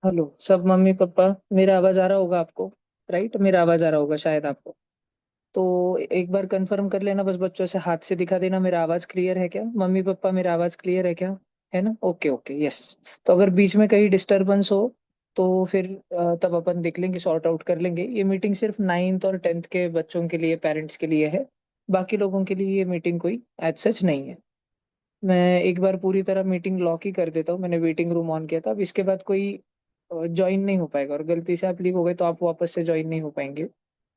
Hello सब mummy papa. मेरा आवाज आ रहा होगा आपको? राइट, मेरा आवाज आ रहा होगा शायद आपको। तो एक बार कंफर्म कर लेना, बस बच्चों से हाथ से दिखा देना मेरा आवाज क्लियर है क्या। मम्मी पापा मेरा आवाज क्लियर है क्या? है ना? Okay okay, yes. तो अगर बीच में कहीं डिस्टरबेंस हो तो फिर तब अपन देख लेंगे, सॉर्ट आउट कर लेंगे। ये मीटिंग सिर्फ 9th और 10th के बच्चों के लिए, पेरेंट्स के लिए है। बाकी लोगों के लिए ये मीटिंग कोई एज सच नहीं है। मैं एक बार पूरी तरह मीटिंग लॉक ही कर देता हूँ। मैंने वेटिंग रूम ऑन किया था। अब इसके बाद कोई ज्वाइन नहीं हो पाएगा, और गलती से आप लीव हो गए तो आप वापस से ज्वाइन नहीं हो पाएंगे।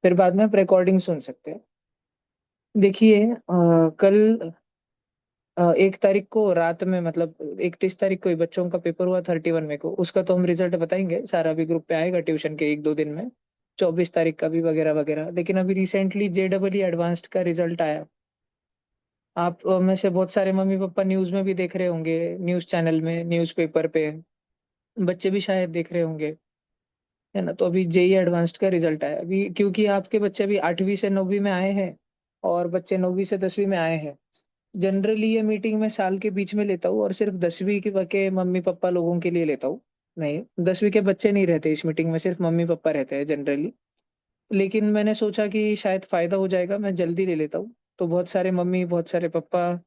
फिर बाद में आप रिकॉर्डिंग सुन सकते हैं। देखिए, कल 1 तारीख को रात में, मतलब 31 तारीख को ही बच्चों का पेपर हुआ, 31 में को उसका तो हम रिजल्ट बताएंगे, सारा भी ग्रुप पे आएगा ट्यूशन के 1-2 दिन में। 24 तारीख का भी वगैरह वगैरह। लेकिन अभी रिसेंटली JEE एडवांस्ड का रिजल्ट आया। आप में से बहुत सारे मम्मी पापा न्यूज में भी देख रहे होंगे, न्यूज चैनल में, न्यूज पेपर पे। बच्चे भी शायद देख रहे होंगे, है ना? तो अभी JEE एडवांस्ड का रिजल्ट आया अभी, क्योंकि आपके बच्चे अभी 8वीं से 9वीं में आए हैं और बच्चे 9वीं से 10वीं में आए हैं। जनरली ये मीटिंग मैं साल के बीच में लेता हूँ और सिर्फ 10वीं के मम्मी पापा लोगों के लिए लेता हूँ। नहीं, 10वीं के बच्चे नहीं रहते इस मीटिंग में, सिर्फ मम्मी पापा रहते हैं जनरली। लेकिन मैंने सोचा कि शायद फायदा हो जाएगा, मैं जल्दी ले लेता हूँ। तो बहुत सारे मम्मी, बहुत सारे पापा,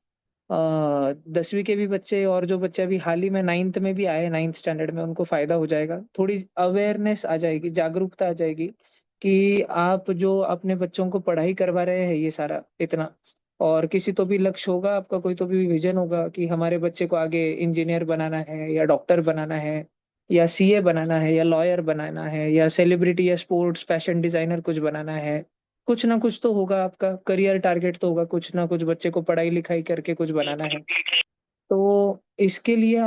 10वीं के भी बच्चे, और जो बच्चे अभी हाल ही में 9th में भी आए, 9th स्टैंडर्ड में, उनको फायदा हो जाएगा। थोड़ी अवेयरनेस आ जाएगी, जागरूकता आ जाएगी कि आप जो अपने बच्चों को पढ़ाई करवा रहे हैं ये सारा इतना। और किसी तो भी लक्ष्य होगा आपका, कोई तो भी विजन होगा कि हमारे बच्चे को आगे इंजीनियर बनाना है, या डॉक्टर बनाना है, या CA बनाना है, या लॉयर बनाना है, या सेलिब्रिटी, या स्पोर्ट्स फैशन डिजाइनर कुछ बनाना है। कुछ ना कुछ तो होगा, आपका करियर टारगेट तो होगा, कुछ ना कुछ बच्चे को पढ़ाई लिखाई करके कुछ बनाना है। तो इसके लिए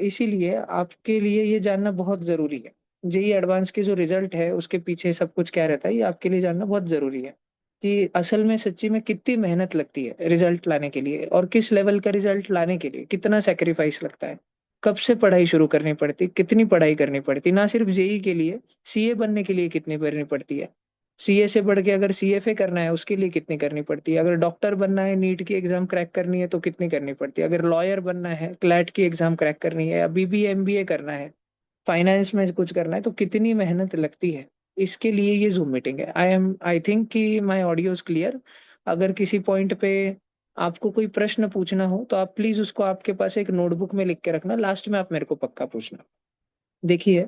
इसीलिए आपके लिए ये जानना बहुत जरूरी है। JEE एडवांस के जो रिजल्ट है उसके पीछे सब कुछ क्या रहता है, ये आपके लिए जानना बहुत जरूरी है। कि असल में सच्ची में कितनी मेहनत लगती है रिजल्ट लाने के लिए, और किस लेवल का रिजल्ट लाने के लिए कितना सेक्रीफाइस लगता है। कब से पढ़ाई शुरू करनी पड़ती, कितनी पढ़ाई करनी पड़ती, ना सिर्फ JEE के लिए, CA बनने के लिए कितनी करनी पड़ती है। CA से बढ़ के अगर CFA करना है उसके लिए कितनी करनी पड़ती है। अगर डॉक्टर बनना है, नीट की एग्जाम क्रैक करनी है तो कितनी करनी पड़ती है। अगर लॉयर बनना है, क्लैट की एग्जाम क्रैक करनी है, या BBA MBA करना है, फाइनेंस में कुछ करना है, तो कितनी मेहनत लगती है। इसके लिए ये जूम मीटिंग है। आई थिंक कि माई ऑडियो इज क्लियर। अगर किसी पॉइंट पे आपको कोई प्रश्न पूछना हो तो आप प्लीज उसको आपके पास एक नोटबुक में लिख के रखना, लास्ट में आप मेरे को पक्का पूछना। देखिए,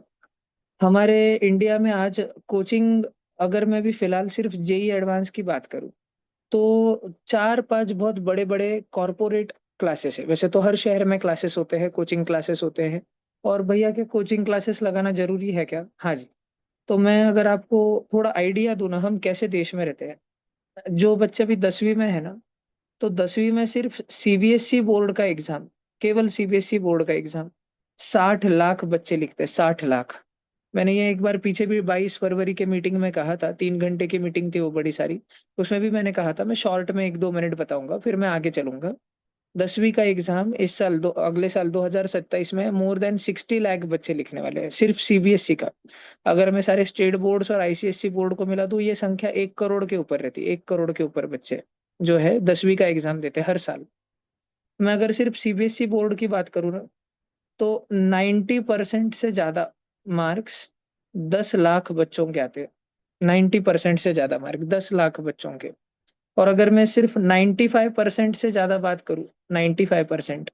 हमारे इंडिया में आज कोचिंग, अगर मैं भी फिलहाल सिर्फ JEE एडवांस की बात करूं, तो 4-5 बहुत बड़े बड़े कॉरपोरेट क्लासेस है। वैसे तो हर शहर में क्लासेस होते हैं, कोचिंग क्लासेस होते हैं। और भैया के कोचिंग क्लासेस लगाना जरूरी है क्या? हाँ जी। तो मैं अगर आपको थोड़ा आइडिया दूं ना, हम कैसे देश में रहते हैं। जो बच्चे अभी 10वीं में है ना, तो 10वीं में सिर्फ CBSE बोर्ड का एग्जाम, केवल CBSE बोर्ड का एग्जाम 60 लाख बच्चे लिखते हैं, 60 लाख। मैंने ये एक बार पीछे भी 22 फरवरी के मीटिंग में कहा था, 3 घंटे की मीटिंग थी वो बड़ी सारी। उसमें भी मैंने कहा था, मैं शॉर्ट में 1-2 मिनट बताऊंगा फिर मैं आगे चलूंगा। 10वीं का एग्जाम इस साल, अगले साल 2027 में मोर देन 60 लाख बच्चे लिखने वाले हैं, सिर्फ CBSE का। अगर मैं सारे स्टेट बोर्ड्स और ICSE बोर्ड को मिला दूं, ये संख्या 1 करोड़ के ऊपर रहती है। 1 करोड़ के ऊपर बच्चे जो है 10वीं का एग्जाम देते हैं हर साल। मैं अगर सिर्फ CBSE बोर्ड की बात करूँ ना, तो 90% से ज्यादा मार्क्स 10 लाख बच्चों के आते हैं। 90% से ज्यादा मार्क 10 लाख बच्चों के। और अगर मैं सिर्फ 95% से ज्यादा बात करूँ, 95%,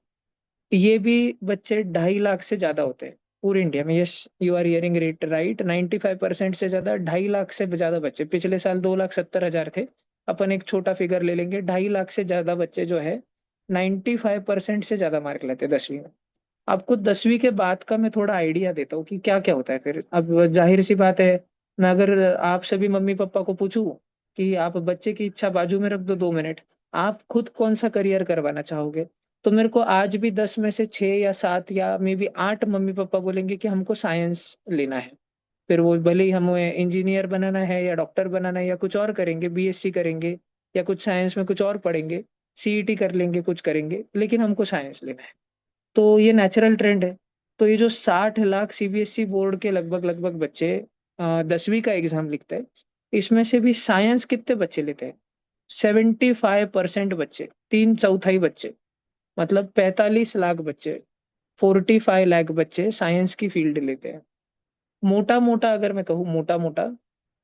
ये भी बच्चे 2.5 लाख से ज्यादा होते हैं पूरे इंडिया में। Yes, you are hearing it right, 95% से ज्यादा, 2.5 लाख से ज्यादा बच्चे। पिछले साल 2,70,000 थे। अपन एक छोटा फिगर ले लेंगे, 2.5 लाख से ज्यादा बच्चे जो है 95% से ज्यादा मार्क लेते हैं 10वीं में। आपको 10वीं के बाद का मैं थोड़ा आइडिया देता हूँ कि क्या क्या होता है फिर। अब जाहिर सी बात है, मैं अगर आप सभी मम्मी पापा को पूछूं कि आप बच्चे की इच्छा बाजू में रख दो 2 मिनट, आप खुद कौन सा करियर करवाना चाहोगे, तो मेरे को आज भी 10 में से 6 या 7 या मे बी 8 मम्मी पापा बोलेंगे कि हमको साइंस लेना है। फिर वो भले ही हमें इंजीनियर बनाना है, या डॉक्टर बनाना है, या कुछ और करेंगे, BSc करेंगे, या कुछ साइंस में कुछ और पढ़ेंगे, CET कर लेंगे, कुछ करेंगे, लेकिन हमको साइंस लेना है। तो ये नेचुरल ट्रेंड है। तो ये जो 60 लाख CBSE बोर्ड के लगभग लगभग बच्चे 10वीं का एग्जाम लिखते हैं, इसमें से भी साइंस कितने बच्चे लेते हैं? 75% बच्चे, 3/4 बच्चे, मतलब 45 लाख बच्चे 45 लाख बच्चे साइंस की फील्ड लेते हैं। मोटा मोटा अगर मैं कहूँ, मोटा मोटा,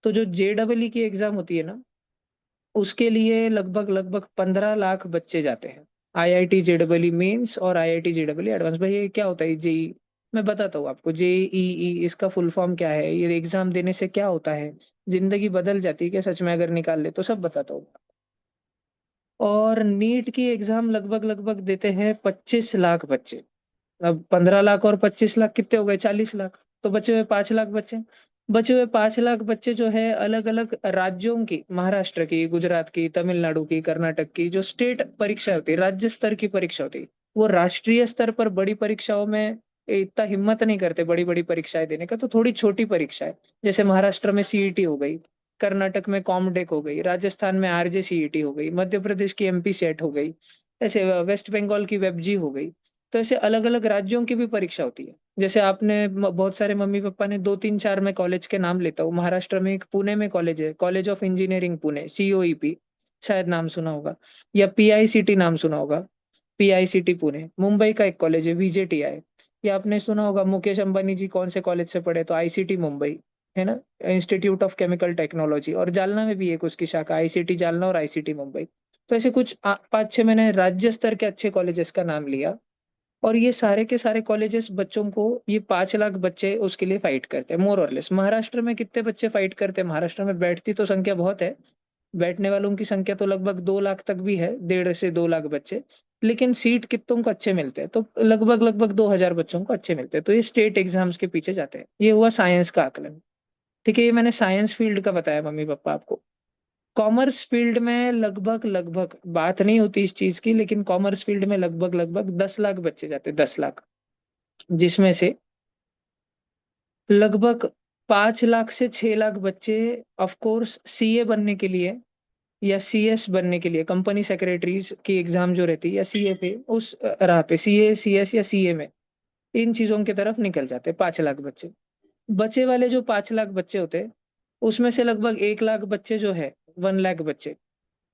तो जो JEE की एग्जाम होती है ना, उसके लिए लगभग लगभग 15 लाख बच्चे जाते हैं। IIT JEE मेंस और IIT JEE एडवांस। भाई ये क्या होता है जेई? मैं बताता हूँ आपको। JEE इसका फुल फॉर्म क्या है, ये एग्जाम देने से क्या होता है, जिंदगी बदल जाती है क्या सच में अगर निकाल ले, तो सब बताता हूँ। और नीट की एग्जाम लगभग लगभग देते हैं 25 लाख बच्चे। अब 15 लाख और 25 लाख कितने हो गए? 40 लाख। तो बचे हुए 5 लाख बच्चे। बचे हुए 5 लाख बच्चे जो है अलग अलग राज्यों की, महाराष्ट्र की, गुजरात की, तमिलनाडु की, कर्नाटक की, जो स्टेट परीक्षा होती है, राज्य स्तर की परीक्षा होती है, वो राष्ट्रीय स्तर पर बड़ी परीक्षाओं में इतना हिम्मत नहीं करते बड़ी बड़ी परीक्षाएं देने का, तो थोड़ी छोटी परीक्षा है। जैसे महाराष्ट्र में सीईटी हो गई, कर्नाटक में कॉमडेक हो गई, राजस्थान में RJ CET हो गई, मध्य प्रदेश की MP सेट हो गई, ऐसे वेस्ट बंगाल की वेबजी हो गई। तो ऐसे अलग अलग राज्यों की भी परीक्षा होती है। जैसे आपने बहुत सारे मम्मी पापा ने दो तीन चार, मैं कॉलेज के नाम लेता हूँ। महाराष्ट्र में एक पुणे में कॉलेज है, college of engineering Pune, COEP, शायद नाम सुना होगा। या PICT नाम सुना होगा, PICT पुणे। मुंबई का एक कॉलेज है, VJTI। या आपने सुना होगा मुकेश अंबानी जी कौन से कॉलेज से पढ़े, तो ICT मुंबई, है ना, इंस्टीट्यूट ऑफ केमिकल टेक्नोलॉजी। और जालना में भी एक उसकी शाखा, ICT जालना और ICT मुंबई। तो ऐसे कुछ पाँच छह मैंने राज्य स्तर के अच्छे कॉलेजेस का नाम लिया। और ये सारे के सारे कॉलेजेस बच्चों को, ये 5 लाख बच्चे उसके लिए फाइट करते हैं मोर और लेस। महाराष्ट्र में कितने बच्चे फाइट करते हैं? महाराष्ट्र में बैठती तो संख्या बहुत है, बैठने वालों की संख्या तो लगभग 2 लाख तक भी है, 1.5 से 2 लाख बच्चे। लेकिन सीट कितनों को अच्छे मिलते हैं? तो लगभग लगभग 2,000 बच्चों को अच्छे मिलते हैं। तो ये स्टेट एग्जाम्स के पीछे जाते हैं। ये हुआ साइंस का आकलन। ठीक है, ये मैंने साइंस फील्ड का बताया मम्मी पापा आपको। कॉमर्स फील्ड में लगभग लगभग बात नहीं होती इस चीज की, लेकिन कॉमर्स फील्ड में लगभग लगभग 10 लाख बच्चे जाते हैं, 10 लाख। जिसमें से लगभग 5 लाख से 6 लाख बच्चे ऑफ कोर्स CA बनने के लिए, या CS बनने के लिए, कंपनी सेक्रेटरीज की एग्जाम जो रहती है, या CA पे, उस राह पे, CA CS या CA में, इन चीजों की तरफ निकल जाते हैं 5 लाख बच्चे। बचे वाले जो 5 लाख बच्चे होते हैं, उसमें से लगभग 1 लाख बच्चे जो है, 1 लाख बच्चे,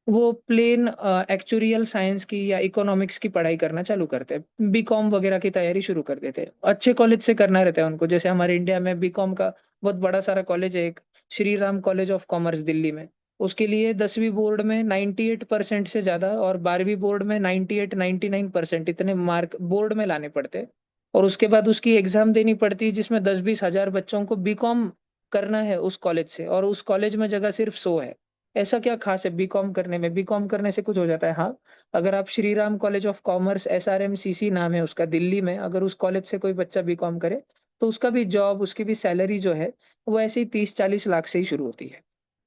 वो प्लेन एक्चुरियल साइंस की या इकोनॉमिक्स की पढ़ाई करना चालू करते हैं, BCom वगैरह की तैयारी शुरू कर देते हैं। अच्छे कॉलेज से करना रहता है उनको। जैसे हमारे इंडिया में BCom का बहुत बड़ा सारा कॉलेज है, एक Shri Ram college of commerce Delhi में। उसके लिए 10वीं बोर्ड में 98% से ज्यादा, और 12वीं बोर्ड में 98 99% इतने मार्क बोर्ड में लाने पड़ते हैं। और उसके बाद उसकी एग्जाम देनी पड़ती है, जिसमें 10-20 हजार बच्चों को BCom करना है उस कॉलेज से, और उस कॉलेज में जगह सिर्फ 100 है। ऐसा क्या खास है BCom करने में? BCom करने से कुछ हो जाता है, हाँ। अगर आप Shri Ram college of commerce, SRMCC नाम है उसका, दिल्ली में, अगर उस कॉलेज से कोई बच्चा BCom करे, तो उसका भी जॉब, उसकी भी सैलरी जो है, वो ऐसे ही 30-40 लाख से ही शुरू होती है।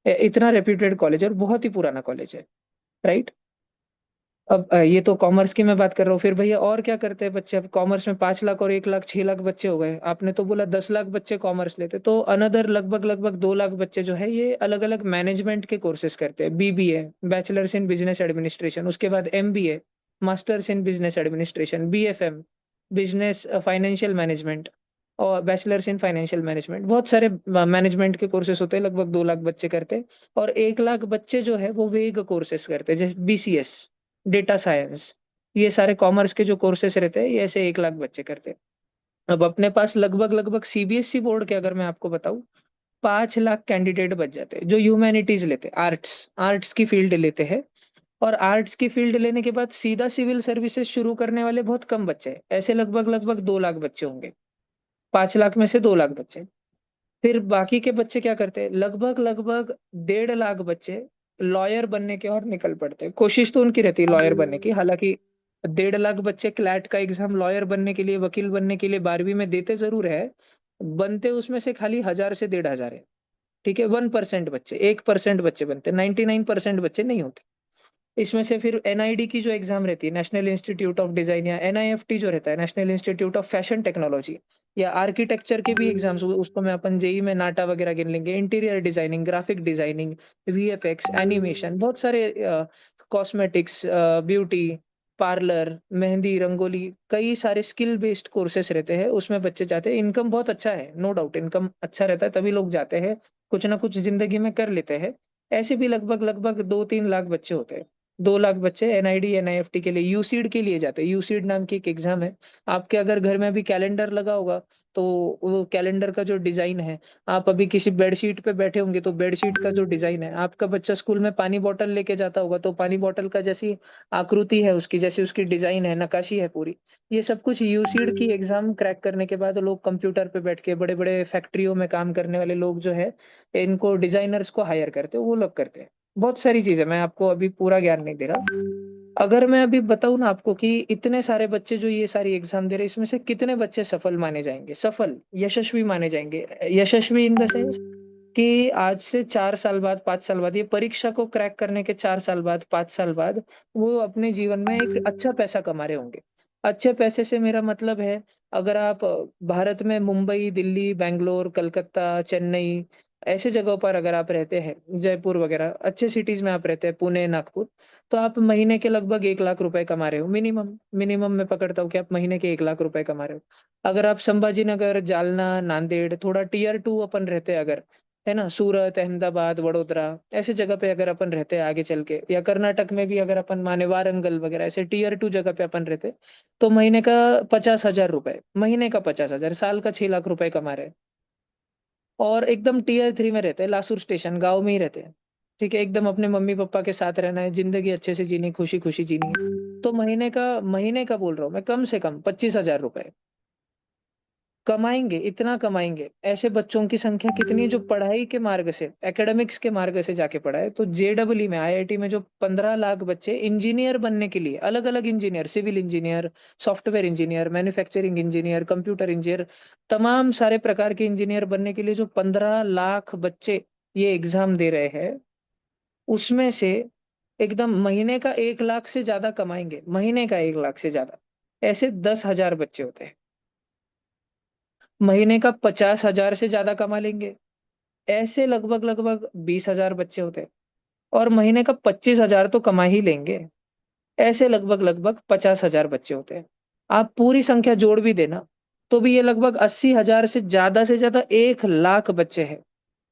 इतना रेप्यूटेड कॉलेज है और बहुत ही पुराना कॉलेज है। राइट। अब ये तो कॉमर्स की मैं बात कर रहा हूँ। फिर भैया और क्या करते हैं बच्चे? अब कॉमर्स में 5 लाख और 1 लाख, 6 लाख बच्चे हो गए। आपने तो बोला 10 लाख बच्चे कॉमर्स लेते, तो अनदर लगभग लगभग 2 लाख बच्चे जो है, ये अलग अलग मैनेजमेंट के कोर्सेज करते हैं। BBA, bachelors in business administration, उसके बाद MBA, masters in business administration, BFM, business financial management, और बैचलर्स इन फाइनेंशियल मैनेजमेंट। बहुत सारे मैनेजमेंट के कोर्सेज होते हैं, लगभग 2 लाख बच्चे करते हैं। और 1 लाख बच्चे जो है वो वेग कोर्सेज करते हैं, जैसे BCS, डेटा साइंस। ये सारे कॉमर्स के जो कोर्सेस रहते हैं, ये ऐसे 1 लाख बच्चे करते हैं। अब अपने पास लगभग लगभग CBSE बोर्ड के अगर मैं आपको बताऊं, 5 लाख कैंडिडेट बच जाते हैं जो ह्यूमैनिटीज लेते हैं, आर्ट्स आर्ट्स की फील्ड लेते हैं। और आर्ट्स की फील्ड लेने के बाद सीधा सिविल सर्विसेज शुरू करने वाले बहुत कम बच्चे हैं। ऐसे लगभग लगभग 2 लाख बच्चे होंगे, 5 लाख में से 2 लाख बच्चे। फिर बाकी के बच्चे क्या करते हैं? लगभग लगभग 1.5 लाख बच्चे लॉयर बनने के और निकल पड़ते हैं। कोशिश तो उनकी रहती है लॉयर बनने की, हालांकि 1.5 लाख बच्चे क्लैट का एग्जाम लॉयर बनने के लिए, वकील बनने के लिए 12वीं में देते जरूर है, बनते उसमें से खाली 1000 से 1,500 है। ठीक है, 1% बच्चे, 1% बच्चे बनते, 99% बच्चे नहीं होते। इसमें से फिर NID की जो एग्जाम रहती है, नेशनल इंस्टीट्यूट ऑफ डिजाइन, या NIFT जो रहता है, national institute of fashion technology, या आर्किटेक्चर के भी एग्जाम्स, उसको मैं अपन JEE में नाटा वगैरह गिन लेंगे, interior designing, graphic designing, VFX, animation, बहुत सारे, cosmetics, beauty parlour, mehndi, rangoli, कई सारे स्किल बेस्ड कोर्सेस रहते हैं, उसमें बच्चे जाते हैं। इनकम बहुत अच्छा है, नो डाउट, इनकम अच्छा रहता है, तभी लोग जाते हैं, कुछ ना कुछ जिंदगी में कर लेते हैं। ऐसे भी लगभग लगभग 2-3 लाख बच्चे होते हैं। 2 लाख बच्चे एनआईडी एनआईएफटी के लिए यूसीड के लिए जाते हैं। यूसीड नाम की एक एग्जाम है। आपके अगर घर में अभी कैलेंडर लगा होगा, तो वो कैलेंडर का जो डिजाइन है, आप अभी किसी बेडशीट पे बैठे होंगे तो बेडशीट का जो डिजाइन है, आपका बच्चा स्कूल में पानी बॉटल लेके जाता होगा तो पानी बॉटल का जैसी आकृति है उसकी, जैसी उसकी डिजाइन है, नक्काशी है पूरी, ये सब कुछ यूसीड की एग्जाम क्रैक करने के बाद लोग कंप्यूटर पे बैठ के, बड़े बड़े फैक्ट्रियों में काम करने वाले लोग जो है, इनको डिजाइनर्स को हायर करते हैं, वो लोग करते हैं। बहुत सारी चीजें, मैं आपको अभी पूरा ज्ञान नहीं दे रहा। अगर मैं अभी बताऊं ना आपको कि इतने सारे बच्चे जो ये सारी एग्जाम दे रहे हैं, इसमें से कितने बच्चे सफल माने जाएंगे, सफल यशस्वी माने जाएंगे, यशस्वी इन द सेंस कि आज से 4 साल बाद, 5 साल बाद, ये परीक्षा को क्रैक करने के 4 साल बाद, 5 साल बाद, वो अपने जीवन में एक अच्छा पैसा कमा रहे होंगे। अच्छे पैसे से मेरा मतलब है, अगर आप भारत में मुंबई, दिल्ली, बैंगलोर, कलकत्ता, चेन्नई, ऐसे जगहों पर अगर आप रहते हैं, जयपुर वगैरह अच्छे सिटीज में आप रहते हैं, पुणे, नागपुर, तो आप महीने के लगभग 1 लाख रुपए कमा रहे हो मिनिमम। मिनिमम मैं पकड़ता हूँ कि आप महीने के 1 लाख रुपए कमा रहे हो। अगर आप संभाजी नगर, जालना, नांदेड़, थोड़ा टीयर 2 अपन रहते हैं अगर, है ना, सूरत, अहमदाबाद, वडोदरा, ऐसे जगह पे अगर अपन रहते हैं आगे चल के, या कर्नाटक में भी अगर अपन माने वारंगल वगैरह, ऐसे टीयर 2 जगह पे अपन रहते, तो महीने का 50,000 रुपए, महीने का 50,000, साल का 6 लाख रुपए कमा रहे हैं। और एकदम टीयर 3 में रहते हैं, लासुर स्टेशन गाँव में ही रहते हैं। ठीक है, एकदम अपने मम्मी पापा के साथ रहना है, जिंदगी अच्छे से जीनी, खुशी खुशी जीनी है। तो महीने का बोल रहा हूँ मैं, कम से कम 25,000 रुपए कमाएंगे, इतना कमाएंगे। ऐसे बच्चों की संख्या कितनी है जो पढ़ाई के मार्ग से, एकेडमिक्स के मार्ग से जाके पढ़ा है। तो जेडब्ल्यू में, आईआईटी में जो 15 लाख बच्चे इंजीनियर बनने के लिए, अलग अलग engineer, civil engineer, software engineer, manufacturing engineer, computer engineer, तमाम सारे प्रकार के इंजीनियर बनने के लिए जो 15 लाख बच्चे ये एग्जाम दे रहे हैं, उसमें से एकदम महीने का 1 लाख से ज्यादा कमाएंगे, महीने का 1 लाख से ज्यादा। ऐसे 10,000 बच्चे होते हैं। महीने का 50,000 से ज्यादा कमा लेंगे, ऐसे लगभग लगभग 20,000 बच्चे होते हैं। और महीने का 25,000 तो कमा ही लेंगे, ऐसे लगभग लगभग 50,000 बच्चे होते हैं। आप पूरी संख्या जोड़ भी देना, तो भी ये लगभग 80,000 से ज्यादा 1 लाख बच्चे हैं।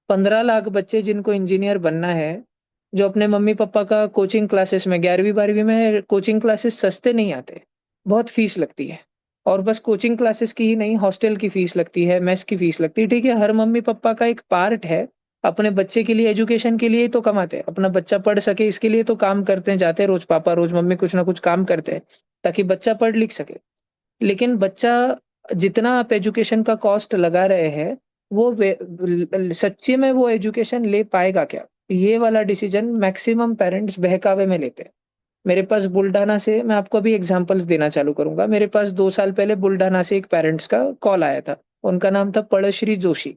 15 लाख बच्चे जिनको इंजीनियर बनना है, जो अपने मम्मी पापा का कोचिंग क्लासेस में, 11वीं 12वीं में कोचिंग क्लासेस सस्ते नहीं आते, बहुत फीस लगती है। और बस कोचिंग क्लासेस की ही नहीं, हॉस्टल की फीस लगती है, मेस की फीस लगती है। ठीक है, हर मम्मी पापा का एक पार्ट है, अपने बच्चे के लिए, एजुकेशन के लिए ही तो कमाते हैं, अपना बच्चा पढ़ सके इसके लिए तो काम करते हैं, जाते हैं रोज पापा, रोज मम्मी कुछ ना कुछ काम करते हैं ताकि बच्चा पढ़ लिख सके। लेकिन बच्चा, जितना आप एजुकेशन का कॉस्ट लगा रहे हैं, वो सच्ची में वो एजुकेशन ले पाएगा क्या, ये वाला डिसीजन मैक्सिमम पेरेंट्स बहकावे में लेते हैं। मेरे पास बुल्डाना से, मैं आपको अभी एग्जांपल्स देना चालू करूंगा, मेरे पास 2 साल पहले बुल्डाना से एक पेरेंट्स का कॉल आया था। उनका नाम था पड़श्री जोशी,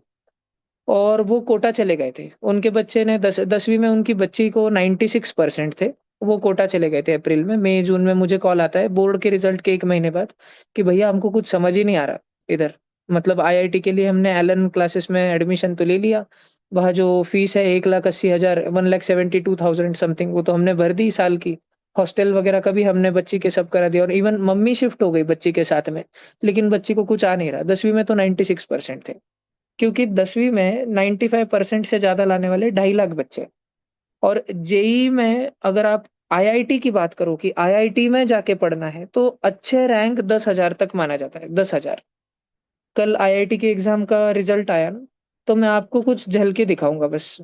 और वो कोटा चले गए थे। उनके बच्चे ने 10वीं में उनकी बच्ची को 96% थे। वो कोटा चले गए थे अप्रैल में, मई जून में मुझे कॉल आता है बोर्ड के रिजल्ट के 1 महीने बाद, कि भैया हमको कुछ समझ ही नहीं आ रहा इधर। मतलब आईआईटी के लिए हमने एलन क्लासेस में एडमिशन तो ले लिया, वहाँ जो फीस है 1,80,000, 1,72,000 समथिंग, वो तो हमने भर दी साल की। हॉस्टल वगैरह का भी हमने बच्ची के सब करा दिया, और इवन मम्मी शिफ्ट हो गई बच्ची के साथ में। लेकिन बच्ची को कुछ आ नहीं रहा। 10वीं में तो 96% थे, क्योंकि 10वीं में 95% से ज्यादा लाने वाले 2.5 लाख बच्चे। और जेई में अगर आप आईआईटी की बात करो कि आईआईटी में जाके पढ़ना है, तो अच्छे रैंक 10,000 तक माना जाता है, 10,000। कल आईआईटी के एग्जाम का रिजल्ट आया ना, तो मैं आपको कुछ झलके दिखाऊंगा बस,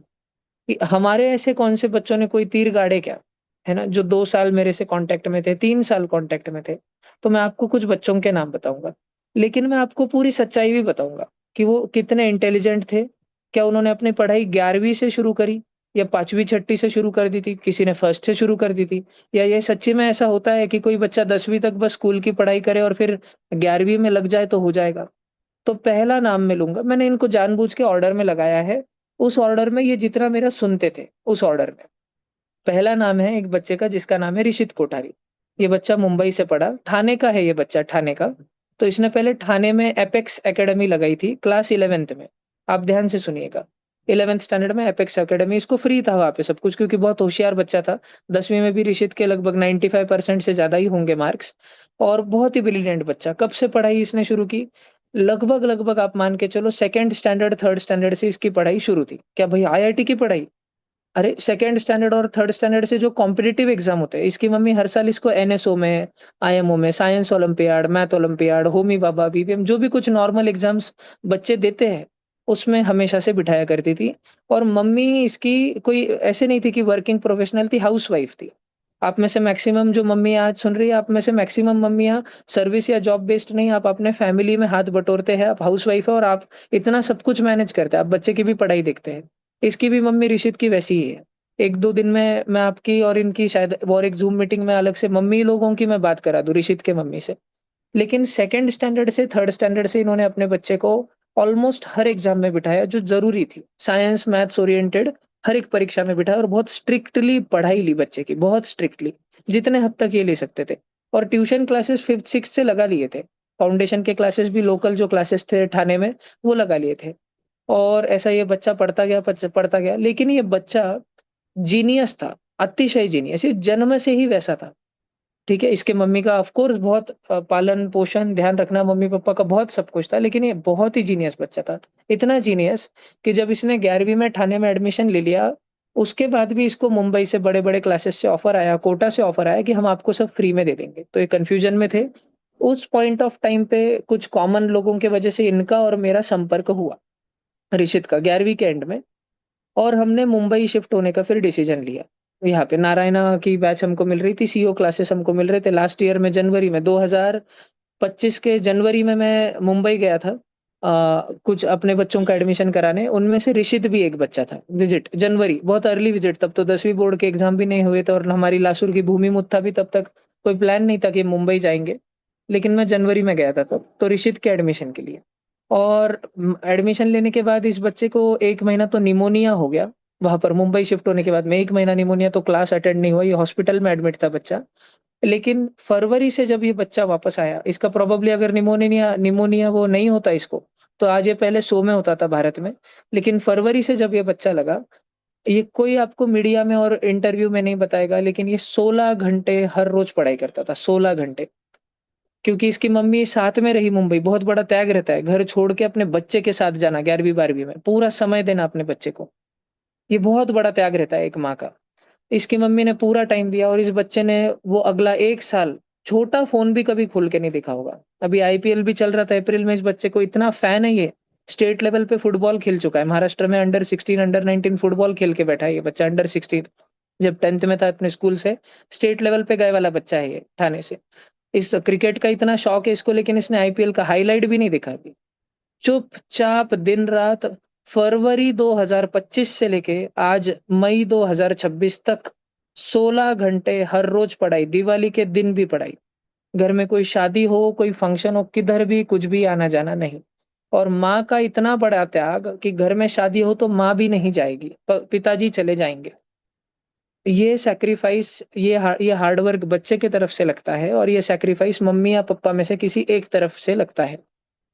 कि हमारे ऐसे कौन से बच्चों ने कोई तीर गाड़े क्या, है ना, जो 2 साल मेरे से कांटेक्ट में थे, 3 साल कांटेक्ट में थे। तो मैं आपको कुछ बच्चों के नाम बताऊंगा, लेकिन मैं आपको पूरी सच्चाई भी बताऊंगा कि वो कितने इंटेलिजेंट थे। क्या उन्होंने अपनी पढ़ाई 11वीं से शुरू करी, या 5वीं 6ठी से शुरू कर दी थी, किसी ने फर्स्ट से शुरू कर दी थी, या ये सच्ची में ऐसा होता है कि कोई बच्चा 10वीं तक बस स्कूल की पढ़ाई करे और फिर 11वीं में लग जाए तो हो जाएगा। तो पहला नाम मैं लूंगा, मैंने इनको जानबूझ के ऑर्डर में लगाया है, उस ऑर्डर में ये जितना मेरा सुनते थे उस ऑर्डर में। पहला नाम है एक बच्चे का जिसका नाम है ऋषित कोठारी। ये बच्चा मुंबई से पढ़ा, ठाणे का है ये बच्चा, ठाणे का। तो इसने पहले ठाणे में एपेक्स एकेडमी लगाई थी क्लास 11th में। आप ध्यान से सुनिएगा, 11th स्टैंडर्ड में एपेक्स एकेडमी, इसको फ्री था वहां पे सब कुछ, क्योंकि बहुत होशियार बच्चा था। 10वीं में भी ऋषित के लगभग 95% से ज्यादा ही होंगे मार्क्स। और बहुत ही ब्रिलियंट बच्चा। कब से पढ़ाई इसने शुरू की, लगभग लगभग आप मान के चलो सेकंड स्टैंडर्ड, थर्ड स्टैंडर्ड से इसकी पढ़ाई शुरू थी। क्या भाई आईआईटी की पढ़ाई? अरे सेकंड स्टैंडर्ड और थर्ड स्टैंडर्ड से जो कॉम्पिटिटिव एग्जाम होते हैं, इसकी मम्मी हर साल इसको एनएसओ में, आईएमओ में, science olympiad, math olympiad, Homi Bhabha, BBM, जो भी कुछ नॉर्मल एग्जाम्स बच्चे देते हैं, उसमें हमेशा से बिठाया करती थी। और मम्मी इसकी कोई ऐसे नहीं थी कि वर्किंग प्रोफेशनल थी, हाउसवाइफ थी। आप में से मैक्सिमम जो मम्मी आज सुन रही है, आप में से मैक्सिमम मम्मियाँ सर्विस या जॉब बेस्ड नहीं, आप अपने फैमिली में हाथ बटोरते हैं, आप हाउसवाइफ है और आप इतना सब कुछ मैनेज करते हैं, आप बच्चे की भी पढ़ाई देखते हैं। इसकी भी मम्मी ऋषित की वैसी ही है। 1-2 दिन में मैं आपकी और इनकी शायद और एक ज़ूम मीटिंग में अलग से मम्मी लोगों की मैं बात करा दूँ, ऋषित के मम्मी से। लेकिन सेकंड स्टैंडर्ड से थर्ड स्टैंडर्ड से इन्होंने अपने बच्चे को ऑलमोस्ट हर एग्ज़ाम में बिठाया जो ज़रूरी थी। साइंस, मैथ्स ओरिएंटेड हर एक परीक्षा में बिठाया और बहुत स्ट्रिक्टली पढ़ाई ली बच्चे की, बहुत स्ट्रिक्टली, जितने हद तक ये ले सकते थे। और ट्यूशन क्लासेस 5th-6th से लगा लिए थे। फाउंडेशन के क्लासेस भी लोकल जो क्लासेस थे ठाणे में, वो लगा लिए थे। और ऐसा ये बच्चा पढ़ता गया, लेकिन ये बच्चा जीनियस था, अतिशय जीनियस, ये जन्म से ही वैसा था, ठीक है? इसके मम्मी का ऑफ कोर्स बहुत पालन-पोषण, ध्यान रखना मम्मी-पापा का बहुत सब कुछ था, लेकिन ये बहुत ही जीनियस बच्चा था। इतना जीनियस कि जब इसने 11वीं में ठाणे में एडमिशन ले लिया, उसके बाद भी इसको मुंबई से बड़े-बड़े क्लासेस से ऑफर आया, कोटा से ऑफर आया कि हम आपको सब फ्री में दे देंगे। तो ये कन्फ्यूजन में थे। उस पॉइंट ऑफ टाइम पे कुछ कॉमन लोगों की वजह से इनका और मेरा संपर्क हुआ, ऋषित का 11वीं के एंड में। और हमने मुंबई शिफ्ट होने का फिर डिसीजन लिया। यहाँ पे नारायणा की बैच हमको मिल रही थी, सीईओ क्लासेस हमको मिल रहे थे। लास्ट ईयर में जनवरी में 2025 के जनवरी में मैं मुंबई गया था कुछ अपने बच्चों का एडमिशन कराने, उनमें से ऋषित भी एक बच्चा था। विज़िट जनवरी, बहुत अर्ली विज़िट, तब तो 10वीं बोर्ड के एग्ज़ाम भी नहीं हुए थे और हमारी लासुर की भूमि मुत्था भी तब तक कोई प्लान नहीं था कि मुंबई जाएँगे। लेकिन मैं जनवरी में गया था तब, तो ऋषित के एडमिशन के लिए। और एडमिशन लेने के बाद इस बच्चे को 1 महीना तो निमोनिया हो गया, वहाँ पर मुंबई शिफ्ट होने के बाद में 1 महीना निमोनिया, तो क्लास अटेंड नहीं हुआ, ये हॉस्पिटल में एडमिट था बच्चा। लेकिन फरवरी से जब ये बच्चा वापस आया, इसका प्रोबेबली अगर निमोनिया निमोनिया वो नहीं होता इसको, तो आज ये पहले 100 में होता था भारत में। लेकिन फरवरी से जब ये बच्चा लगा, ये कोई आपको मीडिया में और इंटरव्यू में नहीं बताएगा, लेकिन ये 16 घंटे हर रोज़ पढ़ाई करता था, 16 घंटे। क्योंकि इसकी मम्मी साथ में रही मुंबई, बहुत बड़ा त्याग रहता है, घर छोड़ के अपने बच्चे के साथ जाना 11वीं-12वीं में, पूरा समय देना अपने बच्चे को। ये बहुत बड़ा त्याग रहता है एक माँ का। इसकी मम्मी ने पूरा टाइम दिया और इस बच्चे ने वो अगला 1 साल छोटा फ़ोन भी कभी खोल के नहीं देखा होगा। अभी आईपीएल भी चल रहा था अप्रैल में, इस बच्चे को इतना फ़ैन है ये, स्टेट लेवल पे फुटबॉल खेल चुका है। महाराष्ट्र में अंडर 16, अंडर 19 फुटबॉल खेल के बैठा है ये बच्चा, अंडर 16 जब 10th में था अपने स्कूल से, स्टेट लेवल पे गए वाला बच्चा है ये, ठाणे से। इस क्रिकेट का इतना शौक है इसको, लेकिन इसने आईपीएल का हाइलाइट भी नहीं देखा अभी। चुपचाप दिन-रात फरवरी 2025 से लेके आज मई 2026 तक 16 घंटे हर रोज़ पढ़ाई, दिवाली के दिन भी पढ़ाई। घर में कोई शादी हो, कोई फंक्शन हो, किधर भी कुछ भी आना-जाना नहीं। और माँ का इतना बड़ा त्याग कि घर में शादी हो तो माँ भी नहीं जाएगी, पिताजी चले जाएँगे। ये सैक्रिफाइस, ये हार्ड वर्क बच्चे की तरफ से लगता है और ये सैक्रिफाइस मम्मी या पापा में से किसी एक तरफ से लगता है।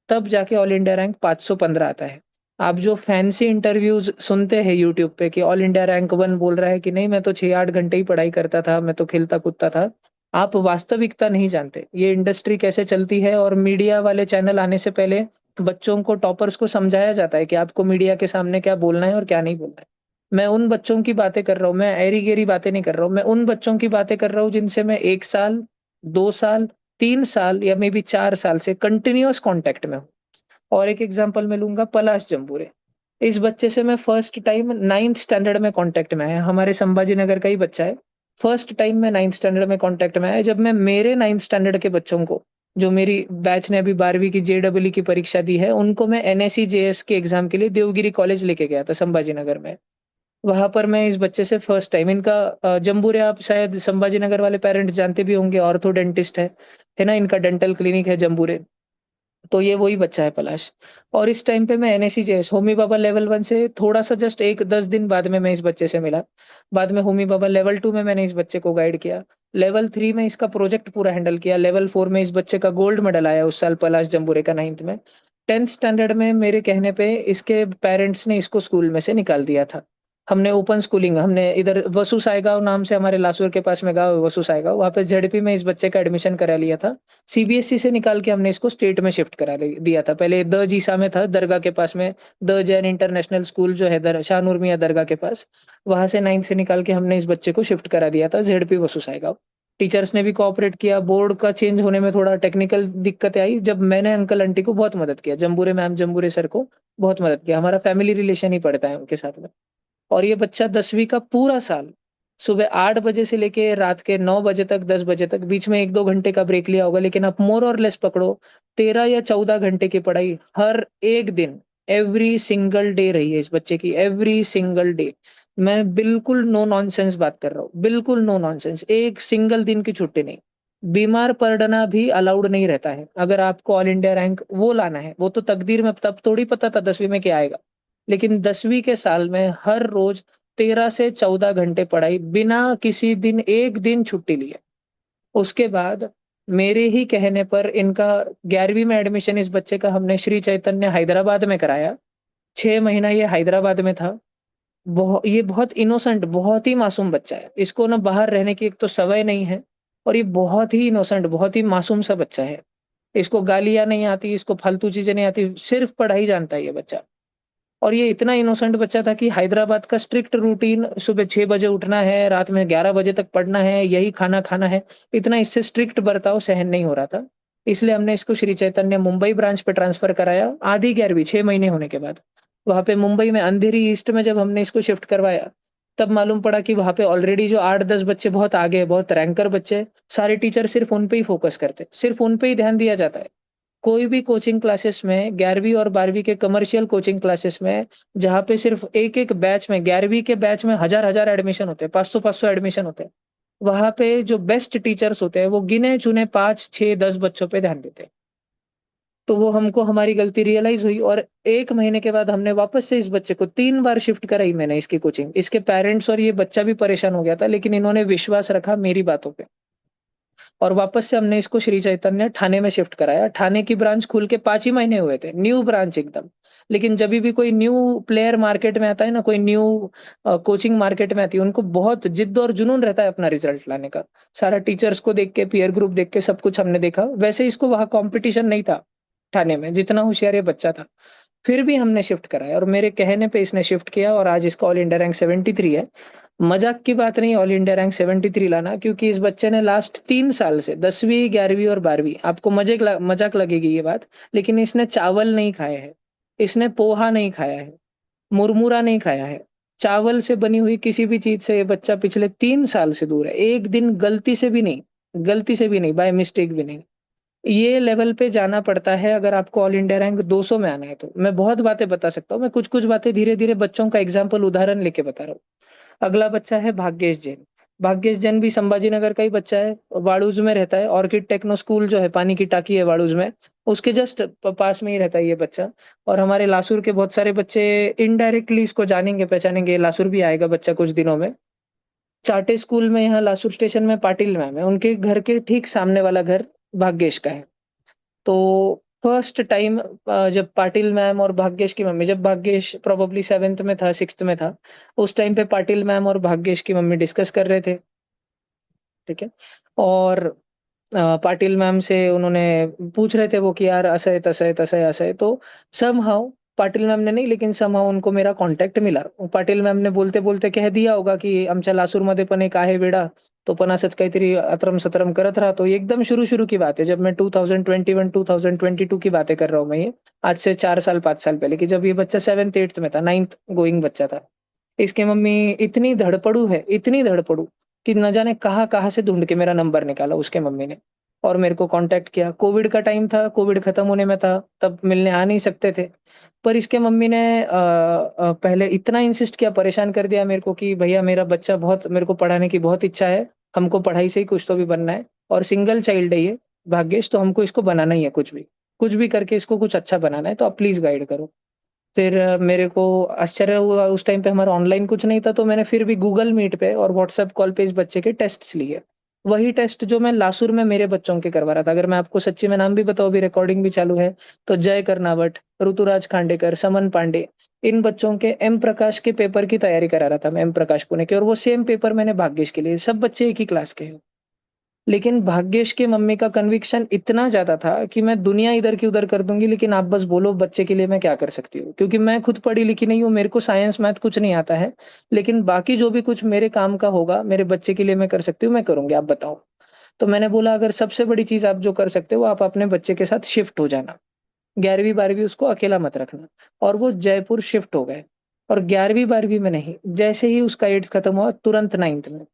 तब जाके ऑल इंडिया रैंक 515 आता है। आप जो फैंसी इंटरव्यूज़ सुनते हैं यूट्यूब पे कि ऑल इंडिया रैंक 1 बोल रहा है कि नहीं मैं तो 6-8 घंटे ही पढ़ाई करता था, मैं तो खेलता-कूदता था। आप वास्तविकता नहीं जानते। ये इंडस्ट्री कैसे चलती है और मीडिया वाले चैनल आने से पहले बच्चों को, टॉपर्स को समझाया जाता है कि आपको मीडिया के सामने क्या बोलना है और क्या नहीं बोलना है। मैं उन बच्चों की बातें कर रहा हूँ, मैं ऐरी-गैरी बातें नहीं कर रहा हूँ। मैं उन बच्चों की बातें कर रहा हूँ जिनसे मैं 1 साल, 2 साल, 3 साल या मेबी 4 साल से कंटीन्यूअस कॉन्टैक्ट में हूँ। और एक एग्जांपल मैं लूँगा, पलाश जंबूरे। इस बच्चे से मैं फर्स्ट टाइम 9th स्टैंडर्ड में कॉन्टैक्ट में आया, हमारे संभाजी नगर का ही बच्चा है। फर्स्ट टाइम मैं 9th स्टैंडर्ड में कॉन्टैक्ट में आया जब मैं मेरे 9th स्टैंडर्ड के बच्चों को, जो मेरी बैच ने अभी 12वीं की जेईई की परीक्षा दी है, उनको मैं एनएसई जेएस के एग्ज़ाम के लिए देवगिरी कॉलेज लेके गया था संभाजी नगर में। वहाँ पर मैं इस बच्चे से फर्स्ट टाइम, इनका जंबूरे आप शायद संभाजी नगर वाले पेरेंट्स जानते भी होंगे, ऑर्थो डेंटिस्ट है ना? इनका डेंटल क्लिनिक है जंबूरे। तो ये वही बच्चा है पलाश। और इस टाइम पे मैं एनएसईजेएस होमी बाबा लेवल 1 से थोड़ा-सा जस्ट 1-10 दिन बाद में मैं इस बच्चे से मिला। बाद में होमी बाबा लेवल 2 में मैंने इस बच्चे को गाइड किया। लेवल 3 में इसका प्रोजेक्ट पूरा हैंडल किया। लेवल 4 में इस बच्चे का गोल्ड मेडल आया उस साल पलाश जंबूरे का 9th में। 10th स्टैंडर्ड में मेरे कहने पे इसके पेरेंट्स ने इसको स्कूल में से निकाल दिया था। हमने ओपन स्कूलिंग हमने इधर वसु सायगांव नाम से हमारे लासूर के पास में गाँव है वसु सायगांव, वहाँ पे जेडपी में इस बच्चे का एडमिशन करा लिया था। सीबीएसई से निकाल के हमने इसको स्टेट में शिफ्ट दिया था। पहले द जीसा में था, दरगाह के पास में, द जैन इंटरनेशनल स्कूल जो है शाहनूर मियां दरगाह के पास, वहां से 9th से निकाल के हमने इस बच्चे को शिफ्ट करा दिया था जेडपी वसु सायगांव। टीचर्स ने भी कोऑपरेट किया। बोर्ड का चेंज होने में थोड़ा टेक्निकल दिक्कतें आई, जब मैंने अंकल आंटी को बहुत मदद किया, जम्बूरे मैम जम्बूरे सर को बहुत मदद किया। हमारा फैमिली रिलेशन ही पड़ता है उनके साथ में। और ये बच्चा 10वीं का पूरा साल सुबह 8 बजे से लेके रात के 9 बजे तक, 10 बजे तक, बीच में 1-2 घंटे का ब्रेक लिया होगा, लेकिन आप मोर और लेस पकड़ो 13 या 14 घंटे की पढ़ाई हर एक दिन, एवरी सिंगल डे रही है इस बच्चे की, एवरी सिंगल डे। मैं बिल्कुल नो नॉनसेंस बात कर रहा हूँ, बिल्कुल नो नॉनसेंस, एक सिंगल दिन की छुट्टी नहीं। बीमार पड़ना भी अलाउड नहीं रहता है। अगर आपको ऑल इंडिया रैंक वो लाना है, वो तो तकदीर में तब थोड़ी पता था 10वीं में क्या आएगा। लेकिन 10वीं के साल में हर रोज 13 से 14 घंटे पढ़ाई, बिना किसी दिन एक दिन छुट्टी लिए। उसके बाद मेरे ही कहने पर इनका 11वीं में एडमिशन इस बच्चे का हमने श्री चैतन्य हैदराबाद में कराया। 6 महीना ये हैदराबाद में था। ये बहुत इनोसेंट, बहुत ही मासूम बच्चा है। इसको ना बाहर रहने की एक तो सवय नहीं है, और ये बहुत ही इनोसेंट, बहुत ही मासूम सा बच्चा है। इसको गालियां नहीं आती, इसको फालतू चीजें नहीं आती, सिर्फ पढ़ाई जानता है ये बच्चा। और ये इतना इनोसेंट बच्चा था कि हैदराबाद का स्ट्रिक्ट रूटीन, सुबह 6 बजे उठना है, रात में 11 बजे तक पढ़ना है, यही खाना खाना है, इतना इससे स्ट्रिक्ट बर्ताव सहन नहीं हो रहा था। इसलिए हमने इसको श्री चैतन्य मुंबई ब्रांच पे ट्रांसफर कराया, आधी 11वीं 6 महीने होने के बाद। वहाँ पे मुंबई में अंधेरी ईस्ट में जब हमने इसको शिफ्ट करवाया, तब मालूम पड़ा कि वहाँ पे ऑलरेडी जो 8-10 बच्चे बहुत आगे, बहुत रैंकर बच्चे, सारे टीचर सिर्फ उन पे ही फोकस करते, सिर्फ उन पे ही ध्यान दिया जाता है। कोई भी कोचिंग क्लासेस में 11वीं और 12वीं के कमर्शियल कोचिंग क्लासेस में, जहाँ पे सिर्फ एक एक बैच में, 11वीं के बैच में हजार हजार एडमिशन होते हैं, 500-500 एडमिशन होते हैं, वहां पे जो बेस्ट टीचर्स होते हैं वो गिने चुने 5-6-10 बच्चों पे ध्यान देते हैं। तो वो हमको हमारी गलती रियलाइज हुई, और 1 महीने के बाद हमने वापस से इस बच्चे को 3 बार शिफ्ट कराई मैंने इसकी कोचिंग। इसके पेरेंट्स और ये बच्चा भी परेशान हो गया था, लेकिन इन्होंने विश्वास रखा मेरी बातों पे, और वापस से हमने इसको श्री चैतन्य ठाणे में शिफ्ट कराया। ठाणे की ब्रांच खुल के 5 ही महीने हुए थे, न्यू ब्रांच एकदम। लेकिन जब भी कोई न्यू प्लेयर मार्केट में आता है ना, कोई न्यू कोचिंग मार्केट में आती है, उनको बहुत जिद और जुनून रहता है अपना रिजल्ट लाने का। सारा टीचर्स को देख के, पीयर ग्रुप देख के, सब कुछ हमने देखा। वैसे इसको वहां कंपटीशन नहीं था ठाणे में, जितना होशियार ये बच्चा था। फिर भी हमने शिफ्ट कराया, और मेरे कहने पे इसने शिफ्ट किया, और आज इसका ऑल इंडिया रैंक 73 है। मजाक की बात नहीं ऑल इंडिया रैंक 73 लाना, क्योंकि इस बच्चे ने लास्ट 3 साल से 10वीं 11वीं और 12वीं, आपको मजाक लगेगी ये बात, लेकिन इसने चावल नहीं खाए हैं, इसने पोहा नहीं खाया है, मुरमुरा नहीं खाया है। चावल से बनी हुई किसी भी चीज से ये बच्चा पिछले 3 साल से दूर है, एक दिन गलती से भी नहीं, गलती से भी नहीं, बाय मिस्टेक भी नहीं। ये लेवल पे जाना पड़ता है अगर आपको ऑल इंडिया रैंक 200 में आना है। तो मैं बहुत बातें बता सकता हूँ, मैं कुछ कुछ बातें धीरे धीरे बच्चों का एग्जाम्पल, उदाहरण लेके बता रहा हूँ। अगला बच्चा है भाग्येश जैन। भाग्येश जैन भी संभाजी नगर का ही बच्चा है, वाड़ूज में रहता है। ऑर्किड टेक्नो स्कूल जो है, पानी की टाकी है वाड़ूज में, उसके जस्ट पास में ही रहता है ये बच्चा। और हमारे लासुर के बहुत सारे बच्चे इनडायरेक्टली इसको जानेंगे पहचानेंगे, लासुर भी आएगा बच्चा कुछ दिनों में। चाटे स्कूल में यहाँ लासुर स्टेशन में पाटिल मैम है, उनके घर के ठीक सामने वाला घर भाग्येश का है। तो फर्स्ट टाइम जब पाटिल मैम और भाग्येश की मम्मी, जब भाग्येश प्रोबेबली 7th में था, 6th में था, उस टाइम पे पाटिल मैम और भाग्येश की मम्मी डिस्कस कर रहे थे। ठीक है। और पाटिल मैम से उन्होंने पूछ रहे थे वो कि यार असं है तसं आहे तसं आहे असं आहे, तो समहाउ पाटिल मॅम ने नाही, लेकिन समहाउ उनको मेरा कॉन्टॅक्ट मिला. पाटील मॅम ने बोलते बोलते कह दिया होगा की आमच्या लासूरमध्ये पण एक आहे वेडा, तो पण असंच काहीतरी अतरम सतरम करत राहतो. एकदम शुरू शुरू की बात है, जब मैं 2021 2022 की बातें कर रहा हूँ मैं ये, आज से 4 साल 5 साल पहले की, जब ये बच्चा 7th 8th में था, 9th गोइंग बच्चा था. इसकी मम्मी इतनी धड़पड़ू है, इतनी धड़पड़ू, कि न जाने कहाँ कहाँ से ढूंढ के मेरा नंबर निकाला उसके मम्मी ने, और मेरे को कांटेक्ट किया. कोविड का टाइम था, कोविड खत्म होने में था, तब मिलने आ नहीं सकते थे. पर इसके मम्मी ने पहले इतना इंसिस्ट किया, परेशान कर दिया मेरे को कि भैया मेरा बच्चा बहुत, मेरे को पढ़ाने की बहुत इच्छा है, हमको पढ़ाई से ही कुछ तो भी बनना है, और सिंगल चाइल्ड है ये भाग्येश, तो हमको इसको बनाना ही है, कुछ भी करके इसको कुछ अच्छा बनाना है, तो आप प्लीज गाइड करो. फिर मेरे को आश्चर्य हुआ, उस टाइम पे हमारा ऑनलाइन कुछ नहीं था, तो मैंने फिर भी गूगल मीट पे और व्हाट्सएप कॉल पे इस बच्चे के टेस्ट्स लिए. वही टेस्ट जो मैं लासुर में मेरे बच्चों के करवा रहा था। अगर मैं आपको सच्ची में नाम भी बताऊँ, अभी रिकॉर्डिंग भी चालू है, तो जय कर्नावट, ऋतुराज खांडेकर, समन पांडे, इन बच्चों के एम प्रकाश के पेपर की तैयारी करा रहा था मैं, एम प्रकाश पुणे के, और वो सेम पेपर मैंने भाग्येश के लिए, सब बच्चे एक ही क्लास के हैं। लेकिन भाग्येश की मम्मी का कन्विक्शन इतना ज़्यादा था कि मैं दुनिया इधर की उधर कर दूँगी, लेकिन आप बस बोलो बच्चे के लिए मैं क्या कर सकती हूँ? क्योंकि मैं खुद पढ़ी-लिखी नहीं हूँ, मेरे को साइंस, मैथ कुछ नहीं आता है, लेकिन बाकी जो भी कुछ मेरे काम का होगा, मेरे बच्चे के लिए मैं कर सकती हूँ, मैं करूँगी, आप बताओ। तो मैंने बोला अगर सबसे बड़ी चीज़ आप जो कर सकते हो, आप अपने बच्चे के साथ शिफ्ट हो जाना। 11वीं-12वीं उसको अकेला मत रखना। और वो जयपुर शिफ्ट हो गए। और 11वीं-12वीं में नहीं, जैसे ही उसका 8th खत्म हुआ तुरंत 9th में।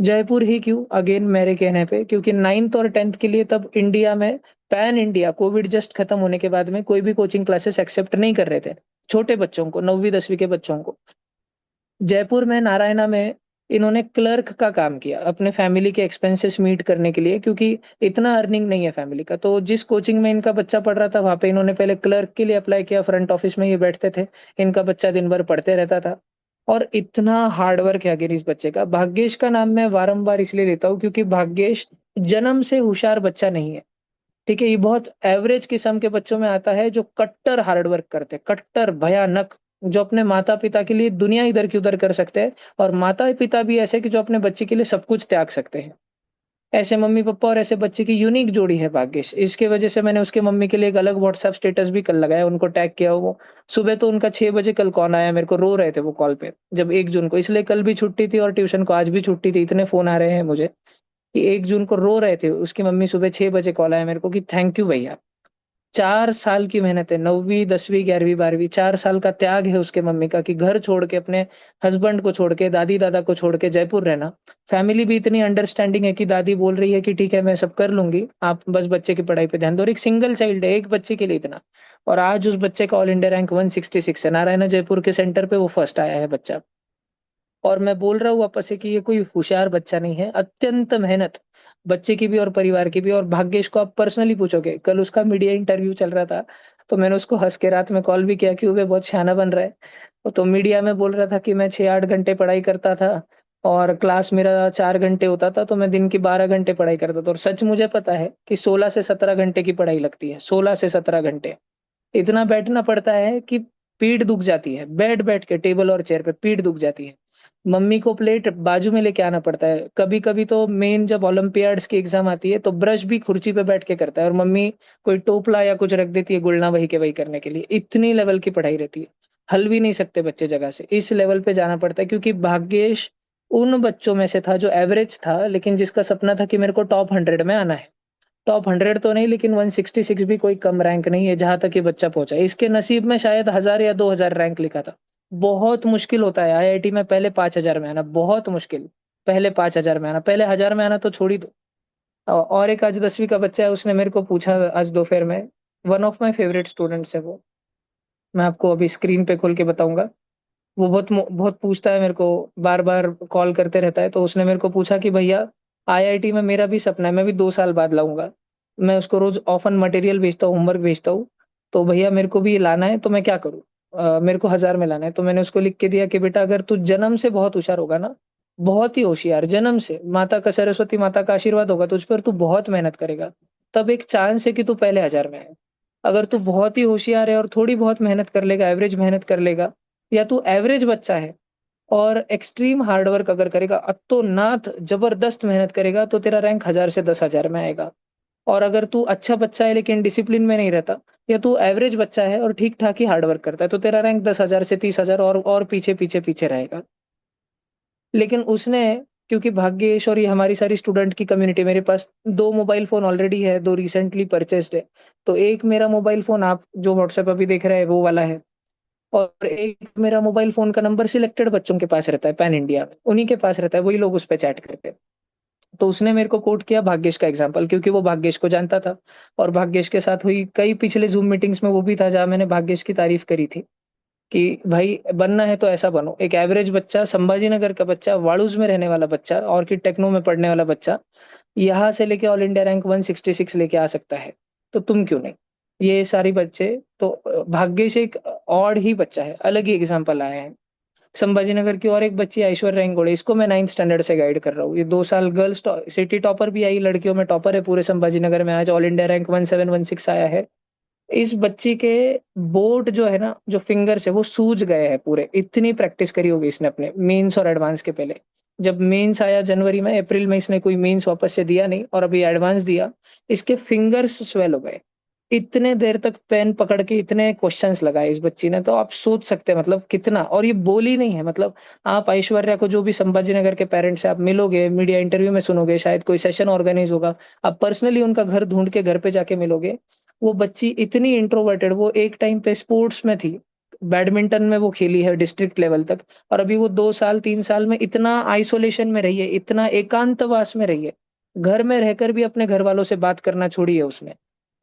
जयपुर ही क्यों? अगेन मेरे कहने पे, क्योंकि 9th और 10th के लिए तब इंडिया में, पैन इंडिया, कोविड जस्ट खत्म होने के बाद में कोई भी कोचिंग क्लासेस एक्सेप्ट नहीं कर रहे थे। छोटे बच्चों को, 9वीं 10वीं के बच्चों को। जयपुर में नारायणा में इन्होंने क्लर्क का काम किया अपने फैमिली के एक्सपेंसेस मीट करने के लिए, क्योंकि इतना अर्निंग नहीं है फैमिली का। तो जिस कोचिंग में इनका बच्चा पढ़ रहा था, वहां पे इन्होंने पहले क्लर्क के लिए अप्लाई किया, फ्रंट ऑफिस में ये बैठते थे, इनका बच्चा दिन भर पढ़ते रहता था। और इतना हार्ड वर्क है आखिर इस बच्चे का। भाग्येश का नाम मैं बारंबार इसलिए लेता हूँ क्योंकि भाग्येश जन्म से होशियार बच्चा नहीं है। ठीक है, ये बहुत एवरेज किस्म के बच्चों में आता है जो कट्टर हार्ड वर्क करते हैं, कट्टर भयानक, जो अपने माता-पिता के लिए दुनिया इधर की उधर कर सकते हैं, और माता-पिता भी ऐसे कि जो अपने बच्चे के लिए सब कुछ त्याग सकते हैं। ऐसे मम्मी-पापा और ऐसे बच्चे की यूनिक जोड़ी है भाग्येश। इसकी वजह से मैंने उसके मम्मी के लिए एक अलग व्हाट्सएप स्टेटस भी कल लगाया, उनको टैग किया। वो सुबह तो उनका 6 बजे कल कॉल आया मेरे को, रो रहे थे वो कॉल पे, जब 1 जून को, इसलिए कल भी छुट्टी थी और ट्यूशन को आज भी छुट्टी थी। इतने फ़ोन आ रहे हैं मुझे कि 1 जून को रो रहे थे। उसकी मम्मी सुबह 6 बजे कॉल आया मेरे को कि थैंक यू भैया। 4 साल की मेहनत है, 9वीं, 10वीं, 11वीं, 12वीं, 4 साल का त्याग है उसके मम्मी का, कि घर छोड़ के, अपने हस्बैंड को छोड़ के, दादी-दादा को छोड़ के जयपुर रहना। फैमिली भी इतनी अंडरस्टैंडिंग है कि दादी बोल रही है कि ठीक है मैं सब कर लूँगी, आप बस बच्चे की पढ़ाई पे ध्यान दो। और एक सिंगल चाइल्ड है, एक बच्चे के लिए इतना। और आज उस बच्चे का ऑल इंडिया रैंक 166 है, नारायणा जयपुर के सेंटर पे वो फर्स्ट आया है बच्चा। और मैं बोल रहा हूँ वापस से कि ये कोई होशियार बच्चा नहीं है, अत्यंत मेहनत बच्चे की भी और परिवार की भी। और भाग्येश को आप पर्सनली पूछोगे, कल उसका मीडिया इंटरव्यू चल रहा था, तो मैंने उसको हँस के रात में कॉल भी किया कि वे बहुत शहाना बन रहा है। तो मीडिया में बोल रहा था कि मैं 6-8 घंटे पढ़ाई करता था और क्लास मेरा 4 घंटे होता था, तो मैं दिन की 12 घंटे पढ़ाई करता था। और सच मुझे पता है कि 16 से 17 घंटे की पढ़ाई लगती है, 16 से 17 घंटे। इतना बैठना पड़ता है कि पीठ दुख जाती है, बैठ-बैठ के टेबल और चेयर पे पीठ दुख जाती है। मम्मी को प्लेट बाजू में लेके आना पड़ता है। कभी-कभी तो मेन जब ओलंपियाड्स की एग्ज़ाम आती है, तो ब्रश भी कुर्सी पे बैठ के करता है, और मम्मी कोई टोपला या कुछ रख देती है गुलना वही के वही करने के लिए। इतनी लेवल की पढ़ाई रहती है। हल भी नहीं सकते बच्चे जगह से। इस लेवल पे जाना पड़ता है, क्योंकि भाग्येश उन बच्चों में से था जो एवरेज था, लेकिन जिसका सपना था कि मेरे को टॉप 100 में आना है। टॉप 100 तो नहीं, लेकिन 166 भी कोई कम रैंक नहीं है, जहाँ तक ये बच्चा पहुँचा है। इसके नसीब में शायद 1000 या 2000 रैंक लिखा था। बहुत मुश्किल होता है आईआईटी में पहले 5000 में आना, बहुत मुश्किल। पहले 5000 में आना, पहले 1000 में आना तो छोड़ ही दो। और एक आज 10वीं का बच्चा है, उसने मेरे को पूछा आज दोपहर में, one of my favourite students है वो। मैं आपको अभी स्क्रीन पे खोल के बताऊँगा। वो बहुत पूछता है मेरे को, बार-बार कॉल करते रहता है। तो उसने मेरे को पूछा कि भैया, आईआईटी में मेरा भी सपना है, मैं भी 2 साल बाद लाऊँगा। मैं उसको रोज़ ऑफ़न मटेरियल भेजता हूँ, होमवर्क भेजता हूँ। तो भैया मेरे को भी ये लाना है, तो मैं क्या करूँ? मेरे को 1000 में लाना है। तो मैंने उसको लिख के दिया कि बेटा अगर तू जन्म से बहुत होशियार होगा ना, बहुत ही होशियार जन्म से, माता का, सरस्वती माता का आशीर्वाद होगा तुझ पर, तू बहुत मेहनत करेगा, तब एक चांस है कि तू पहले 1000 में आए। अगर तू बहुत ही होशियार है और थोड़ी बहुत मेहनत कर लेगा, एवरेज मेहनत कर लेगा, या तू एवरेज बच्चा है और एक्सट्रीम हार्ड वर्क अगर करेगा, अतोनात जबरदस्त मेहनत करेगा, तो तेरा रैंक 1000 से 10,000 में आएगा। और अगर तू अच्छा बच्चा है लेकिन डिसिप्लिन में नहीं रहता, या तू एवरेज बच्चा है और ठीक-ठाक ही हार्ड वर्क करता है, तो तेरा रैंक 10,000 से 30,000 और पीछे, पीछे, पीछे रहेगा। लेकिन उसने, क्योंकि भाग्येश और ये हमारी सारी स्टूडेंट की कम्युनिटी, मेरे पास 2 मोबाइल फ़ोन ऑलरेडी है, 2 रिसेंटली परचेज़्ड है। तो एक मेरा मोबाइल फ़ोन आप जो व्हाट्सएप अभी देख रहे हैं वो वाला है। और एक मेरा मोबाइल फ़ोन का नंबर सिलेक्टेड बच्चों के पास रहता है पैन इंडिया में, उन्हीं के पास रहता है, वही लोग उस पे चैट करते हैं। तो उसने मेरे को कोट किया भाग्येश का एग्ज़ाम्पल, क्योंकि वो भाग्येश को जानता था, और भाग्येश के साथ हुई कई पिछले ज़ूम मीटिंग्स में वो भी था, जहाँ मैंने भाग्येश की तारीफ़ करी थी कि भाई बनना है तो ऐसा बनो। एक एवरेज बच्चा, संभाजी नगर का बच्चा, वाड़ूज़ में रहने वाला बच्चा, ऑर्किड टेक्नो में पढ़ने वाला बच्चा, यहाँ से लेके ऑल इंडिया रैंक 166 लेके आ सकता है, तो तुम क्यों नहीं? ये सारे बच्चे, तो भाग्येश एक ऑड ही बच्चा है, अलग ही एग्ज़ाम्पल आए हैं। संभाजी नगर की और एक बच्ची ऐश्वर्या इंगोड़े, इसको मैं 9th स्टैंडर्ड से गाइड कर रहा हूँ। ये 2 साल गर्ल्स सिटी टॉपर भी आई, लड़कियों में टॉपर है पूरे संभाजी नगर में, आज ऑल इंडिया रैंक 1716 आया है। इस बच्ची के बोर्ड जो है ना, जो फिंगर्स है वो सूज गए हैं पूरे, इतनी प्रैक्टिस करी होगी इसने अपने मेंस और एडवांस के पहले। जब मेंस आया जनवरी में, अप्रैल में इसने कोई मेंस वापस से दिया नहीं और अभी एडवांस दिया, इसके फिंगर्स स्वेल हो गए। इतने देर तक पेन पकड़ के इतने क्वेश्चंस लगाए इस बच्ची ने, तो आप सोच सकते हैं मतलब कितना। और ये बोली नहीं है मतलब, आप ऐश्वर्या को जो भी संभाजी नगर के पेरेंट्स से आप मिलोगे, मीडिया इंटरव्यू में सुनोगे, शायद कोई सेशन ऑर्गेनाइज होगा, आप पर्सनली उनका घर ढूंढ के घर पे जाके मिलोगे, वो बच्ची इतनी इंट्रोवर्टेड, वो एक टाइम पे स्पोर्ट्स में थी, बैडमिंटन में वो खेली है डिस्ट्रिक्ट लेवल तक, और अभी वो 2 साल 3 साल में इतना आइसोलेशन में रही है, इतना एकांतवास में रही है, घर में रहकर भी अपने घर वालों से बात करना छोड़ी है उसने।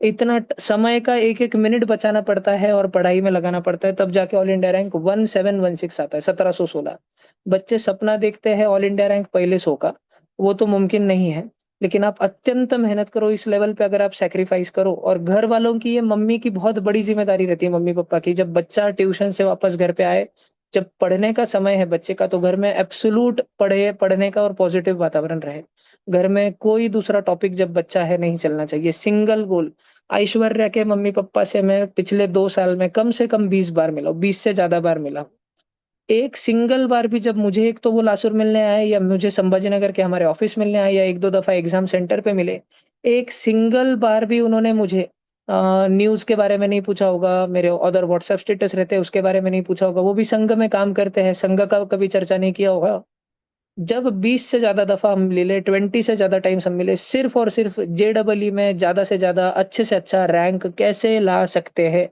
इतना समय का एक एक मिनट बचाना पड़ता है और पढ़ाई में लगाना पड़ता है, तब जाके ऑल इंडिया रैंक 1716 आता है, 1716। बच्चे सपना देखते हैं ऑल इंडिया रैंक पहले 100 का, वो तो मुमकिन नहीं है। लेकिन आप अत्यंत मेहनत करो इस लेवल पे, अगर आप सैक्रिफाइस करो, और घर वालों की, ये मम्मी की बहुत बड़ी जिम्मेदारी रहती है, मम्मी पापा की, जब बच्चा ट्यूशन से वापस घर पे आए, जब पढ़ने का समय है बच्चे का, तो घर में एब्सोल्यूट पढ़ने का और पॉजिटिव वातावरण रहे। घर में कोई दूसरा टॉपिक जब बच्चा है नहीं चलना चाहिए, सिंगल गोल। ऐश्वर्या के मम्मी पापा से मैं पिछले 2 साल में कम से कम 20 बार मिला हूँ, 20 से ज्यादा बार मिला हूँ। एक सिंगल बार भी जब मुझे, एक तो वो लासुर मिलने आए या मुझे संभाजी नगर के हमारे ऑफिस मिलने आए या एक दो दफा एग्जाम सेंटर पे मिले, एक सिंगल बार भी उन्होंने मुझे न्यूज के बारे में नहीं पूछा होगा, मेरे अदर व्हाट्सएप स्टेटस रहते हैं उसके बारे में नहीं पूछा होगा, वो भी संघ में काम करते हैं, संघ का कभी चर्चा नहीं किया होगा। जब 20 से ज्यादा दफा हम मिले, 20 से ज्यादा टाइम्स हम मिले, सिर्फ और सिर्फ जेडबलई में ज्यादा से ज्यादा अच्छे से अच्छा रैंक कैसे ला सकते हैं,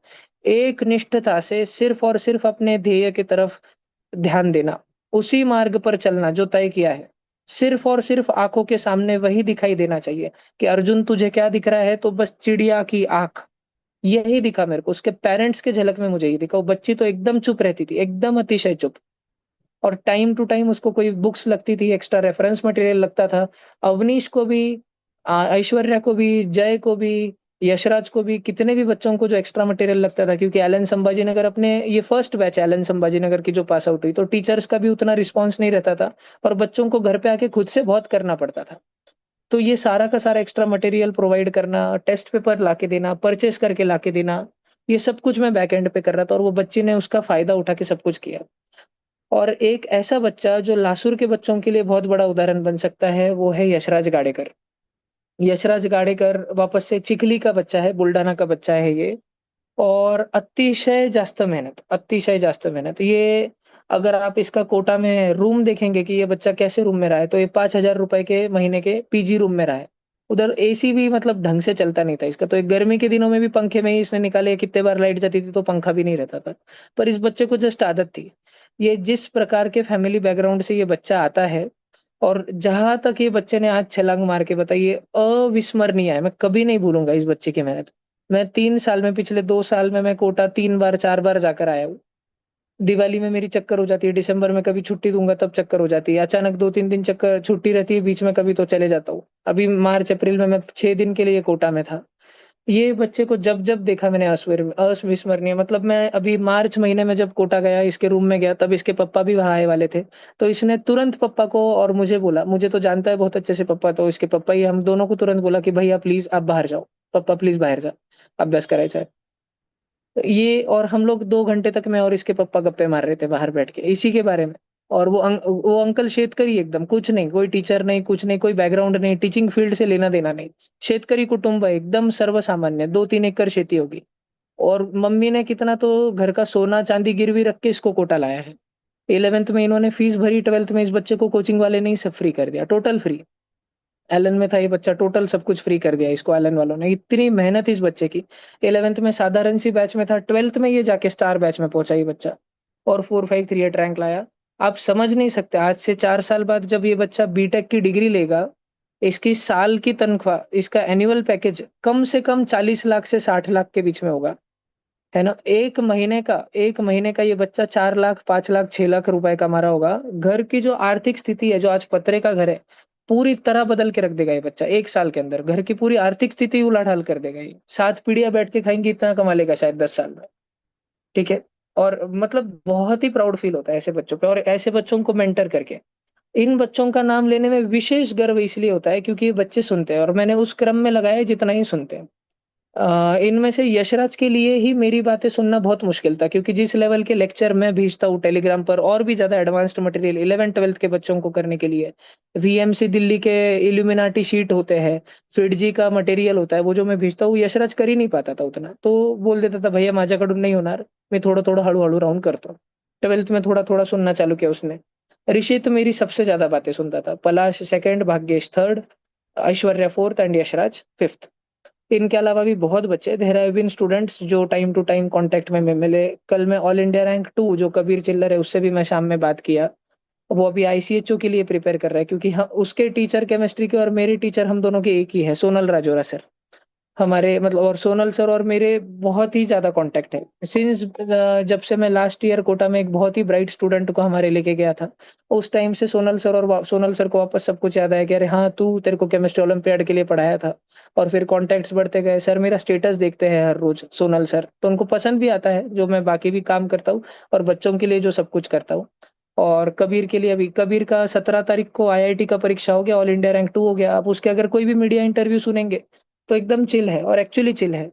एक निष्ठता से सिर्फ और सिर्फ अपने ध्येय की तरफ ध्यान देना, उसी मार्ग पर चलना जो तय किया है, सिर्फ और सिर्फ आंखों के सामने वही दिखाई देना चाहिए। कि अर्जुन तुझे क्या दिख रहा है, तो बस चिड़िया की आंख, यही दिखा मेरे को, उसके पेरेंट्स के झलक में मुझे ये दिखा। वो बच्ची तो एकदम चुप रहती थी, एकदम अतिशय चुप, और टाइम टू टाइम उसको कोई बुक्स लगती थी, एक्स्ट्रा रेफरेंस मटेरियल लगता था। अवनीश को भी, ऐश्वर्या को भी, जय को भी, यशराज को भी, कितने भी बच्चों को जो एक्स्ट्रा मटेरियल लगता था, क्योंकि एलन संभाजी नगर अपने ये फर्स्ट बैच है एलन संभाजी नगर की जो पास आउट हुई, तो टीचर्स का भी उतना रिस्पॉन्स नहीं रहता था, और बच्चों को घर पे आके खुद से बहुत करना पड़ता था। तो ये सारा का सारा एक्स्ट्रा मटेरियल प्रोवाइड करना, टेस्ट पेपर लाके देना, परचेस करके लाके देना, ये सब कुछ मैं बैक एंड पे कर रहा था, और वो बच्ची ने उसका फायदा उठा के सब कुछ किया। और एक ऐसा बच्चा जो लासुर के बच्चों के लिए बहुत बड़ा उदाहरण बन सकता है, वो है यशराज गाडेकर। यशराज गाडेकर वापस से चिखली का बच्चा है, बुल्ढाना का बच्चा है ये, और अतिशय जास्त मेहनत ये। अगर आप इसका कोटा में रूम देखेंगे कि ये बच्चा कैसे रूम में रहा है, तो ये 5,000 रुपए के महीने के पीजी रूम में रहा है। उधर एसी भी मतलब ढंग से चलता नहीं था इसका, तो एक गर्मी के दिनों में भी पंखे में ही इसने निकाले, कितने बार लाइट जाती थी तो पंखा भी नहीं रहता था। पर इस बच्चे को जस्ट आदत थी। ये जिस प्रकार के फैमिली बैकग्राउंड से ये बच्चा आता है, और जहां तक ये बच्चे ने आज छलांग मार के बताई, ये अविस्मरणीय है। मैं कभी नहीं भूलूंगा इस बच्चे की मेहनत। मैं 3 साल में, पिछले 2 साल में मैं कोटा 3 बार 4 बार जाकर आया हूँ। दिवाली में मेरी चक्कर हो जाती है, दिसंबर में कभी छुट्टी दूंगा तब चक्कर हो जाती है, अचानक 2-3 दिन चक्कर छुट्टी रहती है बीच में, कभी तो चले जाता हूँ। अभी मार्च अप्रैल में मैं 6 दिन के लिए कोटा में था। ये बच्चे को जब जब देखा मैंने, अविस्मरणीय। मतलब मैं अभी मार्च महीने में जब कोटा गया, इसके रूम में गया, तब इसके पप्पा भी वहां आए वाले थे। तो इसने तुरंत पप्पा को और मुझे बोला, मुझे तो जानता है बहुत अच्छे से पप्पा, तो इसके पप्पा ही हम दोनों को तुरंत बोला कि भैया प्लीज आप बाहर जाओ, पप्पा प्लीज बाहर जाओ, अभ्यास करायचा है। तो ये, और हम लोग 2 घंटे तक मैं और इसके पप्पा गप्पे मार रहे थे बाहर बैठ के इसी के बारे में। और वो अंकल शेतकरी, एकदम कुछ नहीं, कोई टीचर नहीं, कुछ नहीं, कोई बैकग्राउंड नहीं, टीचिंग फील्ड से लेना देना नहीं। शेतकरी कुटुंब है, एकदम सर्वसामान्य, 2-3 एकड़ खेती होगी। और मम्मी ने कितना तो घर का सोना चांदी गिरवी रख के इसको कोटा लाया है। 11th में इन्होंने फीस भरी, 12th में इस बच्चे को कोचिंग वाले ने ही सब फ्री कर दिया, टोटल फ्री। एलन में था ये बच्चा, टोटल सब कुछ फ्री कर दिया इसको एलन वालों ने, इतनी मेहनत इस बच्चे की। 11th में साधारण सी बैच में था, 12th में ये जाके स्टार बैच में पहुंचा ये बच्चा, और 4538 रैंक लाया। आप समझ नहीं सकते, आज से 4 साल बाद जब ये बच्चा बीटेक की डिग्री लेगा, इसकी साल की तनख्वाह, इसका एनुअल पैकेज कम से कम 40 लाख से 60 लाख के बीच में होगा। है ना, एक महीने का ये बच्चा 4 लाख 5 लाख 6 लाख रुपए कमा रहा होगा। घर की जो आर्थिक स्थिति है, जो आज पतरे का घर है, पूरी तरह बदल के रख देगा ये बच्चा 1 साल के अंदर। घर की पूरी आर्थिक स्थिति उलाढाल कर देगा ये, 7 पीढ़ियां बैठ के खाएंगी, इतना कमा लेगा शायद 10 साल में। ठीक है। और मतलब बहुत ही प्राउड फील होता है ऐसे बच्चों पे, और ऐसे बच्चों को मेंटर करके। इन बच्चों का नाम लेने में विशेष गर्व इसलिए होता है क्योंकि ये बच्चे सुनते हैं, और मैंने उस क्रम में लगाया है जितना ही सुनते हैं। इनमें से यशराज के लिए ही मेरी बातें सुनना बहुत मुश्किल था, क्योंकि जिस लेवल के लेक्चर मैं भेजता हूँ टेलीग्राम पर, और भी ज़्यादा एडवांस्ड मटेरियल 11th-12th के बच्चों को करने के लिए, वीएमसी दिल्ली के इल्यूमिनाटी शीट होते हैं, फिटजी का मटेरियल होता है, वो जो मैं भेजता हूँ, यशराज कर ही नहीं पाता था उतना। तो बोल देता था, "भैया माझ्याकडून नहीं होणार, मैं थोडं-थोडं हळू-हळू राहून करतो." 12th में थोड़ा-थोड़ा सुनना चालू किया उसने। ऋषित मेरी सबसे ज़्यादा बातें सुनता था, Palash 2nd, Bhagyesh 3rd, Aishwarya 4th and Yashraj 5th। इनके अलावा भी बहुत बच्चे, देयर हैव बीन स्टूडेंट्स जो टाइम टू टाइम कॉन्टैक्ट में मिले। कल मैं ऑल इंडिया रैंक 2 जो कबीर चिल्लर है, उससे भी मैं शाम में बात किया। वो अभी आईसीएचओ के लिए प्रिपेयर कर रहा है, क्योंकि ह उसके टीचर केमिस्ट्री के और मेरे टीचर हम दोनों के एक ही है, सोनल राजौरा सर। हमारे मतलब, और सोनल सर और मेरे बहुत ही ज़्यादा कॉन्टैक्ट है। सिंस जब से मैं लास्ट ईयर कोटा में एक बहुत ही ब्राइट स्टूडेंट को हमारे लेके गया था, उस टाइम से सोनल सर, और सोनल सर को वापस सब कुछ याद आया कि अरे हाँ, तेरे को केमिस्ट्री ओलंपियाड के लिए पढ़ाया था। और फिर कॉन्टैक्ट्स बढ़ते गए। सर मेरा स्टेटस देखते हैं हर रोज़, सोनल सर, तो उनको पसंद भी आता है जो मैं बाकी भी काम करता हूँ, और बच्चों के लिए जो सब कुछ करता हूँ। और कबीर के लिए, अभी कबीर का 17 तारीख को आईआईटी का परीक्षा हो गया, ऑल इंडिया रैंक 2 हो गया। आप उसके अगर कोई भी मीडिया इंटरव्यू सुनेंगे, तो एकदम चिल है, और एक्चुअली चिल है।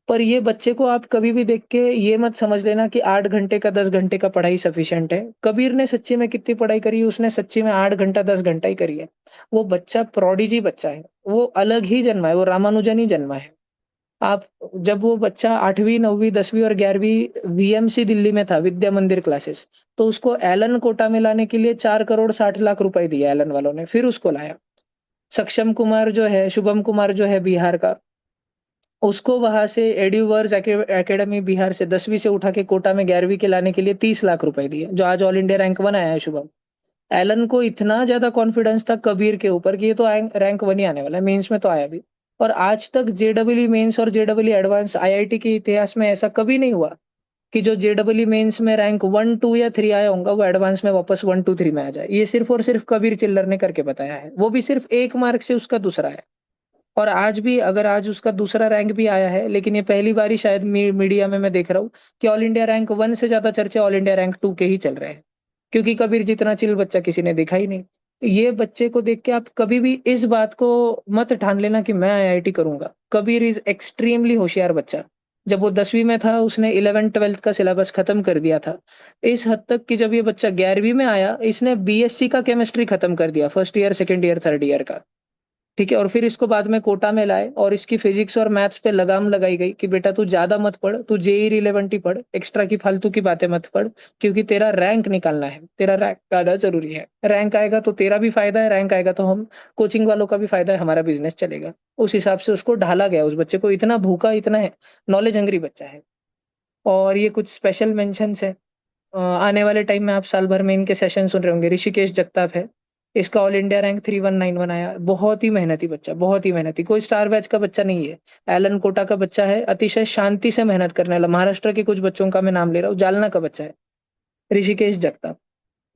पर ये बच्चे को आप कभी भी देख के ये मत समझ लेना कि 8 घंटे का 10 घंटे का पढ़ाई सफिशिएंट है। कबीर ने सच्ची में कितनी पढ़ाई करी है, उसने सच्ची में 8 घंटा 10 घंटा ही करी है। वो बच्चा प्रोडिजी बच्चा है, वो अलग ही जन्मा है, वो रामानुजन ही जन्मा है। आप, जब वो बच्चा 8वीं, 9वीं, 10वीं और 11वीं वीएमसी दिल्ली में था, विद्या मंदिर क्लासेस, तो उसको एलन कोटा में लाने के लिए 4 करोड़ 60 लाख रुपए दिए एलन वालों ने, फिर उसको लाया। सक्षम कुमार जो है, शुभम कुमार जो है बिहार का, उसको वहाँ से एड्यूवर्स एकेडमी बिहार से 10वीं से उठा के कोटा में 11वीं के लाने के लिए 30 लाख रुपए दिए, जो आज ऑल इंडिया रैंक 1 आया है शुभम। एलन को इतना ज़्यादा कॉन्फिडेंस था कबीर के ऊपर कि ये तो रैंक 1 ही आने वाला है, मेंस में तो आया भी। और आज तक जेईई मेंस और जेईई एडवांस आईआईटी के इतिहास में ऐसा कभी नहीं हुआ कि जो जेईई मेंस में रैंक 1, 2 या 3 आया होगा, वो एडवांस में वापस 1, 2, 3 में आ जाए। ये सिर्फ और सिर्फ कबीर चिल्लर ने करके बताया है। वो भी सिर्फ 1 मार्क से उसका दूसरा है। और आज भी, अगर आज उसका दूसरा रैंक भी आया है, लेकिन ये पहली बार ही शायद मीडिया में मैं देख रहा हूँ कि ऑल इंडिया रैंक 1 से ज़्यादा चर्चे ऑल इंडिया रैंक 2 के ही चल रहे हैं। क्योंकि कबीर जितना चिल बच्चा किसी ने देखा ही नहीं। ये बच्चे को देख के आप कभी भी इस बात को मत ठान लेना कि मैं आईआईटी करूँगा। कबीर इज़ एक्सट्रीमली होशियार बच्चा। जब वो 10वीं में था, उसने 11th-12th का सिलेबस खत्म कर दिया था। इस हद तक कि जब ये बच्चा 11वीं में आया, इसने बीएससी का केमिस्ट्री खत्म कर दिया, first year, second year, third year का। ठीक है, और फिर इसको बाद में कोटा में लाए, और इसकी फिजिक्स और मैथ्स पे लगाम लगाई गई कि बेटा तू ज़्यादा मत पढ़, तू जेईई रिलेवेंट ही पढ़, एक्स्ट्रा की फालतू की बातें मत पढ़, क्योंकि तेरा रैंक निकालना है, तेरा रैंक आना ज़रूरी है। रैंक आएगा तो तेरा भी फ़ायदा है, रैंक आएगा तो हम कोचिंग वालों का भी फ़ायदा है, हमारा बिज़नेस चलेगा। उस हिसाब से उसको ढाला गया, उस बच्चे को इतना भूखा, इतना है, नॉलेज हंग्री बच्चा है। और ये कुछ स्पेशल मेंशन्स हैं। आने वाले टाइम में आप साल भर में इनके सेशन सुन रहे होंगे। ऋषिकेश जगताप है, इसका ऑल इंडिया रैंक 3191 आया। बहुत ही मेहनती बच्चा, बहुत ही मेहनती, कोई स्टार बैच का बच्चा नहीं है। एलन कोटा का बच्चा है, अतिशय शांति से मेहनत करने वाला। महाराष्ट्र के कुछ बच्चों का मैं नाम ले रहा हूँ, जालना का बच्चा है ऋषिकेश जगताप।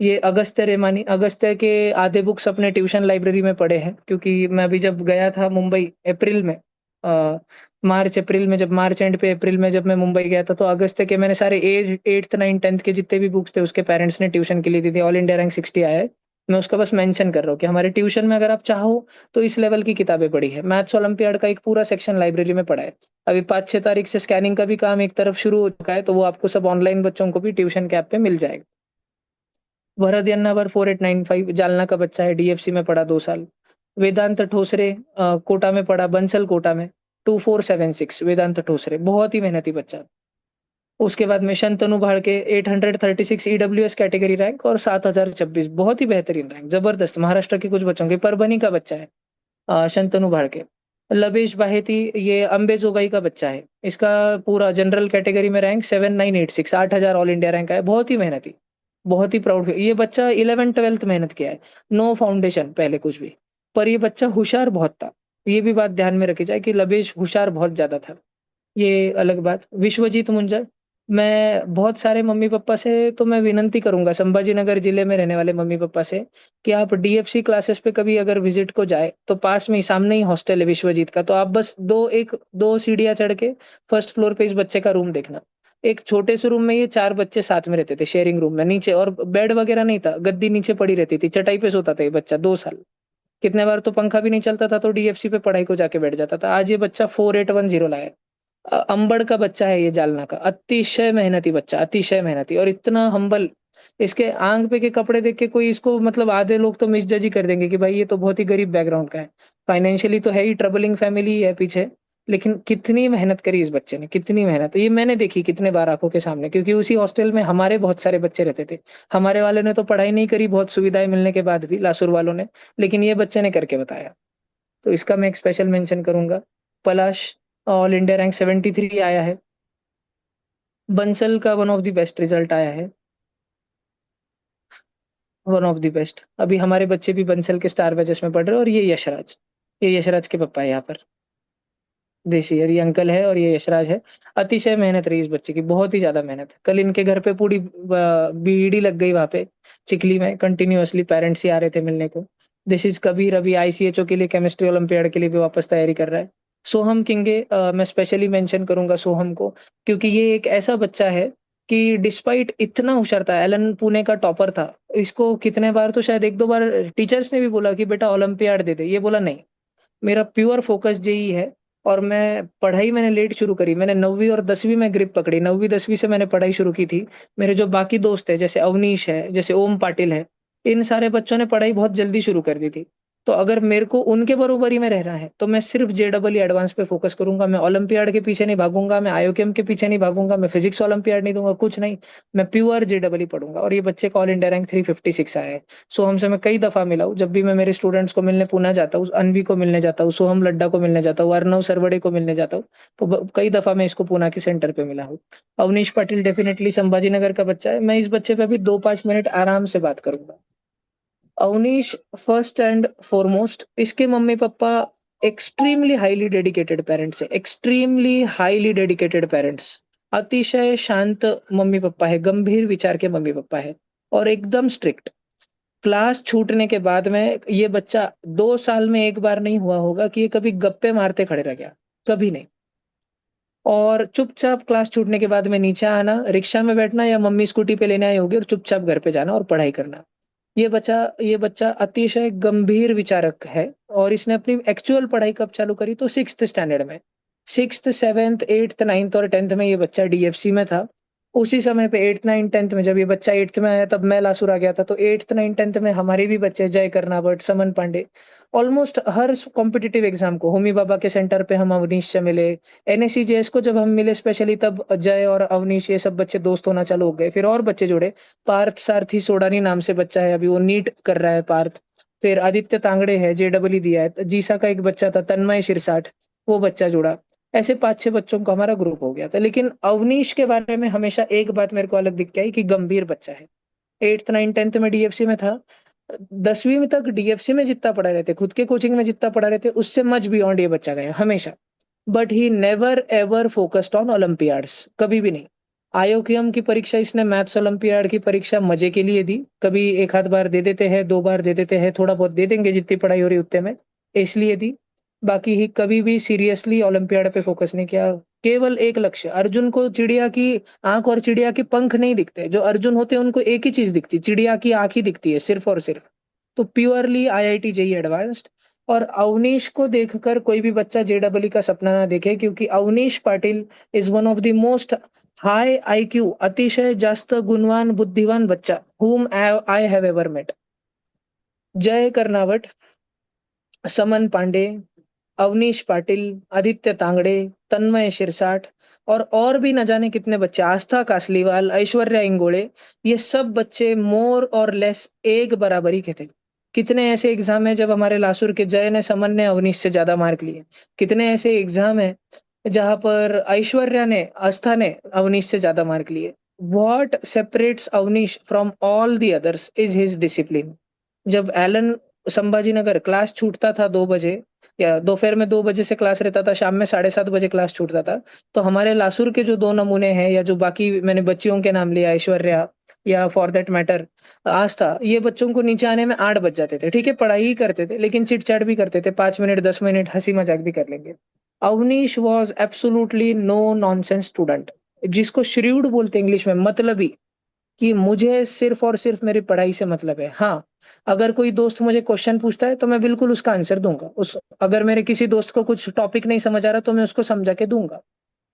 ये अगस्त्य रेमानी, अगस्त्य के आधे बुक्स अपने ट्यूशन लाइब्रेरी में पढ़े हैं, क्योंकि मैं अभी जब गया था मुंबई अप्रैल में, अ, मार्च अप्रैल में, जब मार्च एंड पे अप्रैल में जब मैं मुंबई गया था, तो अगस्त्य के मैंने सारे 8th 9th 10th के जितने भी बुक्स थे, उसके पेरेंट्स ने ट्यूशन के लिए दी थी। ऑल इंडिया रैंक 60 आया है। मैं उसका बस मेंशन कर रहा हूँ कि हमारे ट्यूशन में अगर आप चाहो तो इस लेवल की किताबें पढ़ी है। मैथ्स ओलंपियाड का एक पूरा सेक्शन लाइब्रेरी में पढ़ा है। अभी 5-6 तारीख से स्कैनिंग का भी काम एक तरफ शुरू हो चुका है, तो वो आपको सब ऑनलाइन बच्चों को भी ट्यूशन के ऐप पे मिल जाएगा। भरत यन्नावर 4895 जालना का बच्चा है, डीएफसी में पढ़ा 2 साल। वेदांत ठोसरे कोटा में पढ़ा, बंसल कोटा में, 2476 वेदांत ठोसरे, बहुत ही मेहनती बच्चा। उसके बाद में शंतनु भाड़के 836 ईडब्ल्यूएस कैटेगरी रैंक और 7026, बहुत ही बेहतरीन रैंक, जबरदस्त। महाराष्ट्र के कुछ बच्चों के, परभनी का बच्चा है शंतनु भाड़के। लवेश बाहेती, ये अंबेजोगाई का बच्चा है। इसका पूरा जनरल कैटेगरी में रैंक 7986, 8000 ऑल इंडिया रैंक है। बहुत ही मेहनती, बहुत ही प्राउड। ये बच्चा 11th-12th मेहनत किया है, नो फाउंडेशन पहले कुछ भी। पर ये बच्चा होशियार बहुत था। ये भी बात ध्यान में रखी जाए कि लवेश होशियार बहुत ज्यादा था। ये अलग बात। विश्वजीत मुंजा, मैं बहुत सारे मम्मी-पापा से तो मैं विनती करूँगा, संभाजी नगर जिले में रहने वाले मम्मी-पापा से, कि आप डीएफसी क्लासेस पे कभी अगर विज़िट को जाए, तो पास में ही, सामने ही हॉस्टल है विश्वजीत का, तो आप बस 2 सीढ़ियाँ चढ़ के फर्स्ट फ्लोर पे इस बच्चे का रूम देखना। एक छोटे से रूम में ये 4 बच्चे साथ में रहते थे, शेयरिंग रूम में नीचे, और बेड वगैरह नहीं था, गद्दी नीचे पड़ी रहती थी, चटाई पे सोता था ये बच्चा 2 साल। कितने बार तो पंखा भी नहीं चलता था तो डीएफसी पे पढ़ाई को जाके बैठ जाता था। आज ये बच्चा 4810 लाया है। अंबड़ का बच्चा है ये, जालना का, अतिशय मेहनती बच्चा, अतिशय मेहनती और इतना हम्बल। इसके आंग पे के कपड़े देख के कोई इसको, मतलब आधे लोग तो मिसजज ही कर देंगे कि भाई ये तो बहुत ही गरीब बैकग्राउंड का है। फाइनेंशियली तो है ही, ट्रबलिंग फैमिली ही है पीछे। लेकिन कितनी मेहनत करी इस बच्चे ने, कितनी मेहनत, ये मैंने देखी कितने बार आंखों के सामने, क्योंकि उसी हॉस्टल में हमारे बहुत सारे बच्चे रहते थे। हमारे वाले ने तो पढ़ाई नहीं करी, बहुत सुविधाएं मिलने के बाद भी, लासुर वालों ने। लेकिन ये बच्चे ने करके बताया। तो इसका मैं एक स्पेशल मेंशन करूंगा। पलाश ऑल इंडिया रैंक 73 आया है। बंसल का one of the best result आया है। One of the best. अभी हमारे बच्चे भी बंसल के स्टार बैचेस में पढ़ रहे हैं, और ये यशराज के पापा है यहाँ पर। देसी, और ये अंकल है और ये यशराज है। अतिशय मेहनत रही इस बच्चे की, बहुत ही ज्यादा मेहनत। कल इनके घर पे पूरी बीड़ी लग गई वहां पे, चिखली में, कंटिन्यूअसली पेरेंट्स ही आ रहे थे मिलने को। दिस इज कबीर, अभी आईसीएचओ के लिए, केमिस्ट्री ओलंपियाड के लिए भी वापस तैयारी कर रहा है। सोहम किंगे, मैं स्पेशली मेंशन करूंगा सोहम को, क्योंकि ये एक ऐसा बच्चा है कि डिस्पाइट इतना होशियार था, एलन पुणे का टॉपर था। इसको कितने बार तो शायद एक दो बार टीचर्स ने भी बोला कि बेटा ओलंपियाड दे दे, ये बोला नहीं, मेरा प्योर फोकस जेई है। और मैं पढ़ाई मैंने लेट शुरू करी, मैंने 9वीं और 10वीं में ग्रिप पकड़ी, 9वीं 10वीं से मैंने पढ़ाई शुरू की थी। मेरे जो बाकी दोस्त है, जैसे अवनीश है, जैसे ओम पाटिल है, इन सारे बच्चों ने पढ़ाई बहुत जल्दी शुरू कर दी थी। तो अगर मेरे को उनके बरोबरी में रहना है तो मैं सिर्फ जेडबल एडवांस पे फोकस करूंगा। मैं ओलंपियाड के पीछे नहीं भागूंगा, मैं आईओकेम के पीछे नहीं भागूंगा, मैं फिजिक्स ओलंपियाड नहीं दूंगा, कुछ नहीं। मैं प्योर जेडबल ही पढ़ूंगा। और ये बच्चे का ऑल इंडिया रैंक 356 आया है। सोहम से मैं कई दफा मिला हूँ, जब भी मैं मेरे स्टूडेंट्स को मिलने पुणे जाता हूँ, अनवी को मिलने जाता हूँ, सोहम लड्डा को मिलने जाता हूँ, अर्नव सरवड़े को मिलने जाता हूँ। तो कई दफा मैं इसको पूना के सेंटर पे मिला हूँ। अवनीश पाटिल डेफिनेटली संभाजी नगर का बच्चा है। मैं इस बच्चे पे भी 2-5 मिनट आराम से बात करूंगा। अवनीश, फर्स्ट एंड फॉरमोस्ट, इसके mummy papa extremely highly dedicated parents है, एक्सट्रीमली हाईली डेडिकेटेड पेरेंट्स। अतिशय शांत मम्मी पापा है, गंभीर विचार के मम्मी पापा है, और एकदम स्ट्रिक्ट। क्लास छूटने के बाद में ये बच्चा 2 साल में एक बार नहीं हुआ होगा कि ये कभी गप्पे मारते खड़े रह गया, कभी नहीं। और चुपचाप क्लास छूटने के बाद में नीचे आना, रिक्शा में बैठना या मम्मी स्कूटी पे लेने आई होगी, और चुपचाप घर पे जाना और पढ़ाई करना। ये बच्चा अतिशय गंभीर विचारक है। और इसने अपनी एक्चुअल पढ़ाई कब चालू करी, तो 6th स्टैंडर्ड में। 6th 7th 8th 9th और 10th में ये बच्चा डीएफसी में था। उसी समय पे 8th 9th 10th में, जब ये बच्चा 8th में आया तब मैं लासुर आ गया था। तो 8th 9th 10th में हमारे भी बच्चे, जय करनावट, समन पांडे, ऑलमोस्ट हर कॉम्पिटिटिव एग्जाम को, होमी बाबा के सेंटर पे हम अवनीश से मिले। एनएससीजेएस को जब हम मिले स्पेशली, तब जय और अवनीश ये सब बच्चे दोस्त होना चालू हो गए। फिर और बच्चे जुड़े। पार्थ सारथी सोडानी नाम से बच्चा है, अभी वो नीट कर रहा है पार्थ। फिर आदित्य तांगड़े है, जेडबल दिया है। जीसा का एक बच्चा था, तन्मय शिरसाठ, वो बच्चा जुड़ा। ऐसे 5-6 बच्चों का हमारा ग्रुप हो गया था। लेकिन अवनीश के बारे में हमेशा एक बात मेरे को अलग दिख के आई, कि गंभीर बच्चा है। 8th 9th 10th में डीएफसी में था। 10वीं में तक डीएफसी में जितना पढ़ा रहते, खुद के कोचिंग में जितना पढ़ा रहते, उससे मच बियॉन्ड ये बच्चा गया हमेशा। But he never ever focused on Olympiads, कभी भी नहीं। आईओकेएम की परीक्षा इसने, मैथ्स ओलंपियाड की परीक्षा मजे के लिए दी। कभी एक आध बार दे देते हैं, 2 बार दे देते हैं, थोड़ा बहुत दे देंगे जितनी पढ़ाई हो रही उतने में, इसलिए दी। बाकी ही कभी भी सीरियसली ओलंपियाड पे फोकस नहीं किया। केवल एक लक्ष्य, अर्जुन को चिड़िया की आंख और चिड़िया के पंख नहीं दिखते, जो अर्जुन होते हैं उनको एक ही चीज दिखती, चिड़िया की आंख ही दिखती है सिर्फ और सिर्फ। तो प्योरली आईआईटी जेई एडवांस्ड। और अवनीश को देखकर कोई भी बच्चा जेडबलई का सपना ना देखे, क्योंकि Avnish Patil is one of the most high IQ, अतिशय जास्त गुणवान बुद्धिवान बच्चा whom I have ever met. Jay Karnawat, समन पांडे, अवनीश पाटिल, आदित्य तांगड़े, तन्मय शिरसाठ, और भी न जाने कितने बच्चे, आस्था कासलीवाल, ऐश्वर्या इंगोले, ये सब बच्चे मोर और लेस एक बराबरी के थे। कितने ऐसे एग्जाम है जब हमारे लासुर के जय ने, समन ने अवनीश से ज्यादा मार्क लिए। कितने ऐसे एग्जाम है जहां पर ऐश्वर्या ने, आस्था ने अवनीश से ज्यादा मार्क लिए। What separates Avnish from all the others is his discipline. जब एलन संभाजी नगर क्लास छूटता था 2 बजे, या दोपहर में 2 बजे से क्लास रहता था, शाम में 7:30 बजे क्लास छूटता था, तो हमारे लासुर के जो 2 नमूने हैं, या जो बाकी मैंने बच्चियों के नाम लिया, ऐश्वर्या या फॉर दैट मैटर आस्था, ये बच्चों को नीचे आने में 8 बज जाते थे। ठीक है, पढ़ाई ही करते थे लेकिन चिट चैट भी करते थे, 5 मिनट 10 मिनट हंसी मजाक भी कर लेंगे। Avnish was absolutely no nonsense student. जिसको श्रीव्ड बोलते हैं इंग्लिश में, मतलबी, कि मुझे सिर्फ़ और सिर्फ़ मेरी पढ़ाई से मतलब है। हाँ, अगर कोई दोस्त मुझे क्वेश्चन पूछता है तो मैं बिल्कुल उसका आंसर दूँगा। उस अगर मेरे किसी दोस्त को कुछ टॉपिक नहीं समझ आ रहा तो मैं उसको समझा के दूँगा।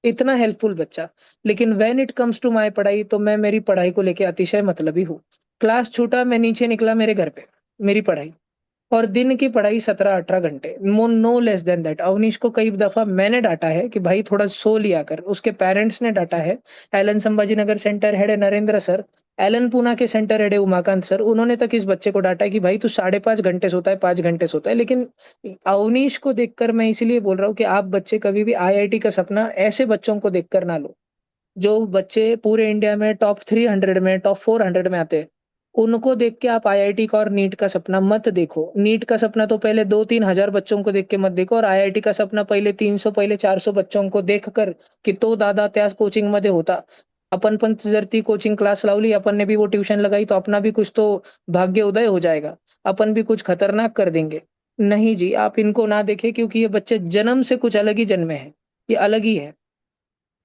इतना हेल्पफुल बच्चा। लेकिन when it comes to my पढ़ाई तो मैं मेरी पढ़ाई को लेके अतिशय मतलबी हूँ। क्लास छूटा, मैं नीचे निकला मेरे घर पे, मेरी पढ़ाई। और दिन की पढ़ाई 17-18 घंटे, no less than that. Avnish को कई दफ़ा मैंने डाँटा है कि भाई थोड़ा सो लिया कर, उसके पेरेंट्स ने डाँटा है। एलन संभाजी नगर सेंटर हेड है नरेंद्र सर, एलन पूना के सेंटर हेड है उमाकांत सर, उन्होंने तक इस बच्चे को डाँटा है कि भाई तू 5.5 घंटे सोता है, 5 घंटे सोता है। लेकिन अवनीश को देखकर मैं इसीलिए बोल रहा हूँ कि आप बच्चे कभी भी आईआईटी का सपना ऐसे बच्चों को देखकर ना लो। जो बच्चे पूरे इंडिया में टॉप 300 में, टॉप 400 में आते हैं, उनको देख के आप आईआईटी का और नीट का सपना मत देखो। नीट का सपना तो पहले 2-3 हज़ार बच्चों को देख के मत देखो, और आईआईटी का सपना पहिले 300, पहिले 400 बच्चों को देखकर, की तो दादा त्याच कोचिंगमध्ये होता. आपण पण जर ती कोचिंग क्लास लावली, अपन ने भी वो ट्यूशन लगाई, तो अपना भी कुछ तो भाग्य उदय हो जाएगा। अपन भी कुछ खतरनाक कर देंगे। नहीं जी, आप इनको ना देखें, क्योंकि ये बच्चे जन्म से कुछ अलग ही जन्मे हैं। ये अलग ही है।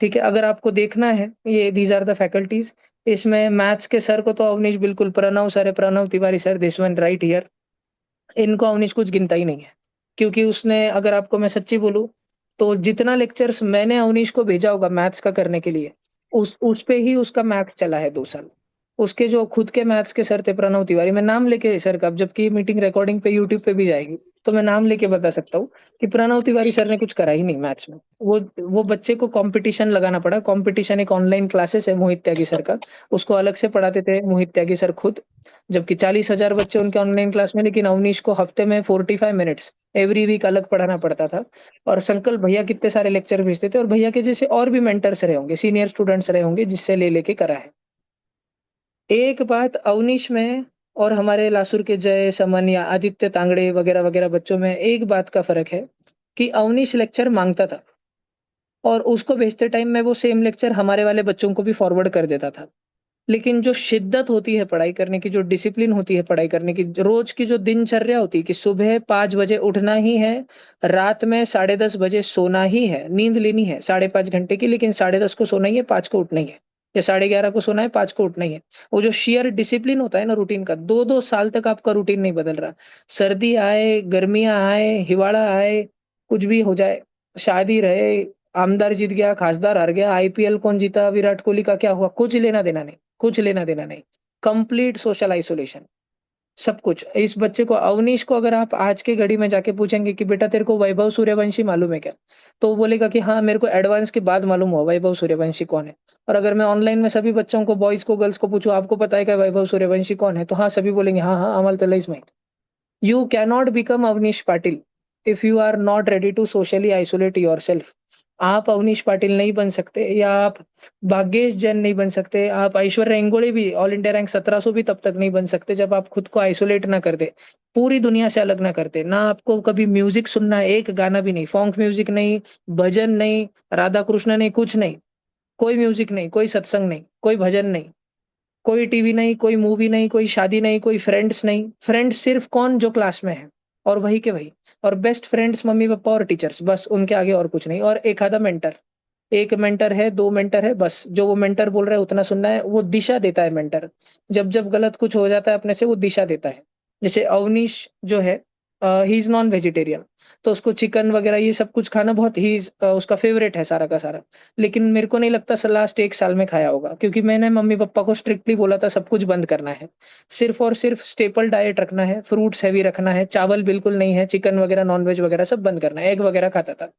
ठीक है, अगर आपको देखना है, ये दीज़ आर द फैकल्टीज़। इसमें मैथ्स के सर को तो अवनीश बिल्कुल, प्रणव सर है, Pranav Tiwari sir, this one right here. इनको अवनीश कुछ गिनता ही नहीं है। क्योंकि उसने, अगर आपको मैं सच्ची बोलूँ, तो जितना लेक्चर्स मैंने अवनीश को भेजा होगा मैथ्स का करने के लिए, उस पे ही उसका मैथ्स चला है 2 साल। उसके जो खुद के मैथ्स के सर थे प्रणव तिवारी, मैं नाम लेके सर का, अब जबकि ये मीटिंग रिकॉर्डिंग पे यूट्यूब पे भी जाएगी, तो मैं नाम लेके बता सकता हूँ कि प्रणव तिवारी सर ने कुछ करा ही नहीं मैथ्स में। वो बच्चे को कॉम्पिटिशन लगाना पड़ा। कॉम्पिटिशन एक ऑनलाइन क्लासेस है मोहित त्यागी सर का, उसको अलग से पढ़ाते थे मोहित त्यागी सर खुद। जबकि 40,000 बच्चे उनके ऑनलाइन क्लास में, लेकिन अवनीश को हफ्ते में 45 मिनट्स एवरी वीक अलग पढ़ाना पड़ता था। और संकल्प भैया कितने सारे लेक्चर भेजते थे, और भैया के जैसे और भी मेंटर्स रहे होंगे, सीनियर स्टूडेंट्स रहे होंगे, जिससे ले लेके करा है। एक बात अवनीश में और हमारे लासुर के जय, समन या आदित्य तांगड़े वगैरह-वगैरह बच्चों में एक बात का फ़र्क है कि अवनीश लेक्चर माँगता था, और उसको भेजते टाइम मैं वो सेम लेक्चर हमारे वाले बच्चों को भी फॉरवर्ड कर देता था। लेकिन जो शिद्दत होती है पढ़ाई करने की, जो डिसिप्लिन होती है पढ़ाई करने की, रोज़ की जो दिनचर्या होती है कि सुबह 5 बजे उठना ही है, रात में 10:30 बजे सोना ही है, नींद लेनी है 5.5 घंटे की, लेकिन 10:30 को सोना ही है, 5 को उठना ही है, या 11:30 को सोना है, 5 को उठना ही है। वो जो शेयर डिसिप्लिन होता है ना रूटीन का, 2-2 साल तक आपका रूटीन नहीं बदल रहा। सर्दी आए, गर्मियाँ आए, हिवाड़ा आए, कुछ भी हो जाए, शादी रहे, आमदार जीत गया, खासदार हार गया, आईपीएल कौन जीता, विराट कोहली का क्या हुआ, कुछ लेना-देना नहीं। कुछ लेना-देना नहीं। कंप्लीट सोशल आइसोलेशन, सब कुछ। इस बच्चे को, अवनीश को, अगर आप आज की घड़ी में जाके पूछेंगे कि बेटा तेरे को वैभव सूर्यवंशी मालूम है क्या? तो वो बोलेगा कि हाँ, मेरे को एडवांस के बाद मालूम हुआ वैभव सूर्यवंशी कौन है। और अगर मैं ऑनलाइन में सभी बच्चों को, बॉयज़ को, गर्ल्स को पूछूँ, आपको पता है क्या वैभव सूर्यवंशी कौन है? तो हाँ, सभी बोलेंगे हाँ, हाँ, आम्हाला तर लईच माहीत. You cannot become Avnish Patil if you are not ready to socially isolate yourself. आप अवनीश पाटिल नहीं बन सकते, या आप भाग्येश जैन नहीं बन सकते, आप ऐश्वर्या इंगोले भी ऑल इंडिया रैंक 1700 भी तब तक नहीं बन सकते जब आप खुद को आइसोलेट ना कर दे, पूरी दुनिया से अलग ना करते। ना आपको कभी म्यूजिक सुनना है, एक गाना भी नहीं, फ़ोक म्यूजिक नहीं, भजन नहीं, राधा कृष्ण नहीं, कुछ नहीं, कोई म्यूजिक नहीं, कोई सत्संग नहीं, कोई भजन नहीं। कोई टीवी नहीं, कोई मूवी नहीं, कोई शादी नहीं, कोई फ्रेंड्स नहीं। फ्रेंड्स सिर्फ़ कौन, जो क्लास में है, और वही के वही। और बेस्ट फ्रेंड्स मम्मी-पापा और टीचर्स, बस उनके आगे और कुछ नहीं, और एक आधा मेंटर। 1 मेंटर है, 2 मेंटर है, बस जो वो मेंटर बोल रहा है उतना सुनना है, वो दिशा देता है मेंटर। जब-जब गलत कुछ हो जाता है अपने से, वो दिशा देता है। जैसे अवनीश जो है, ही इज़ नॉन वेजिटेरियन, तो उसको चिकन वगैरह ये सब कुछ खाना बहुत ही उसका फ़ेवरेट है सारा का सारा। लेकिन मेरे को नहीं लगता लास्ट 1 साल में खाया होगा, क्योंकि मैंने मम्मी-पापा को स्ट्रिक्टली बोला था सब कुछ बंद करना है। सिर्फ़ और सिर्फ़ स्टेपल डाइट रखना है, फ्रूट्स हेवी रखना है, चावल बिल्कुल नहीं है, चिकन वगैरह, नॉन-वेज वगैरह सब बंद करना है, एग वगैरह खाता था।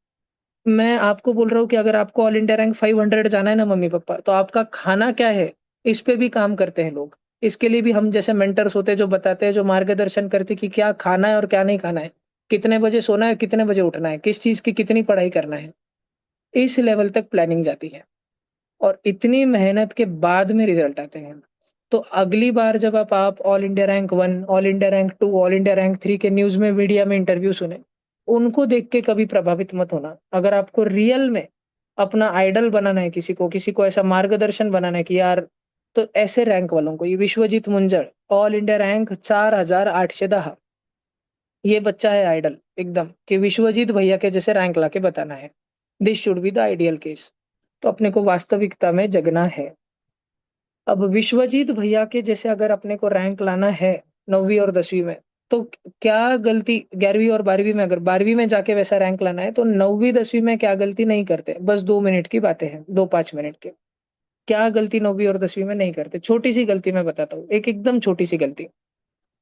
मैं आपको बोल रहा हूँ कि अगर आपको ऑल इंडिया रैंक 500 जाना है ना मम्मी-पापा, तो आपका खाना क्या है, इस पे भी काम करते हैं लोग। इसके लिए भी हम जैसे मेंटर्स होते हैं जो बताते हैं, जो मार्गदर्शन करते हैं कि क्या खाना है और क्या नहीं खाना है। कितने बजे सोना है, कितने बजे उठना है, किस चीज़ की कितनी पढ़ाई करना है। इस लेवल तक प्लानिंग जाती है, और इतनी मेहनत के बाद में रिज़ल्ट आते हैं। तो अगली बार जब आप all India rank 1, all India rank 2, all India rank 3 के न्यूज़ में, मीडिया में इंटरव्यू सुने, उनको देख के कभी प्रभावित मत होना। अगर आपको रियल में अपना आइडल बनाना है किसी को ऐसा मार्गदर्शन बनाना है कि यार, तो ऐसे रैंक वालों को, ये विश्वजीत मुंजड़, ऑल इंडिया रैंक 4810, ये बच्चा है आइडल एकदम, कि विश्वजीत भैया के जैसे रैंक लाके बताना है। This should be the ideal case. तो अपने को वास्तविकता में जगना है। अब विश्वजीत भैया के जैसे अगर अपने को रैंक लाना है 9वीं और 10वीं में, तो क्या गलती 11वीं और 12वीं में, अगर 12वीं में जाके वैसा रैंक लाना है तो 9वीं 10वीं में क्या गलती नहीं करते, बस 2 मिनट की बातें हैं, 2-5 मिनट के। क्या गलती 9वीं और 10वीं में नहीं करते, छोटी सी गलती मैं बताता हूँ, एक एकदम छोटी सी गलती।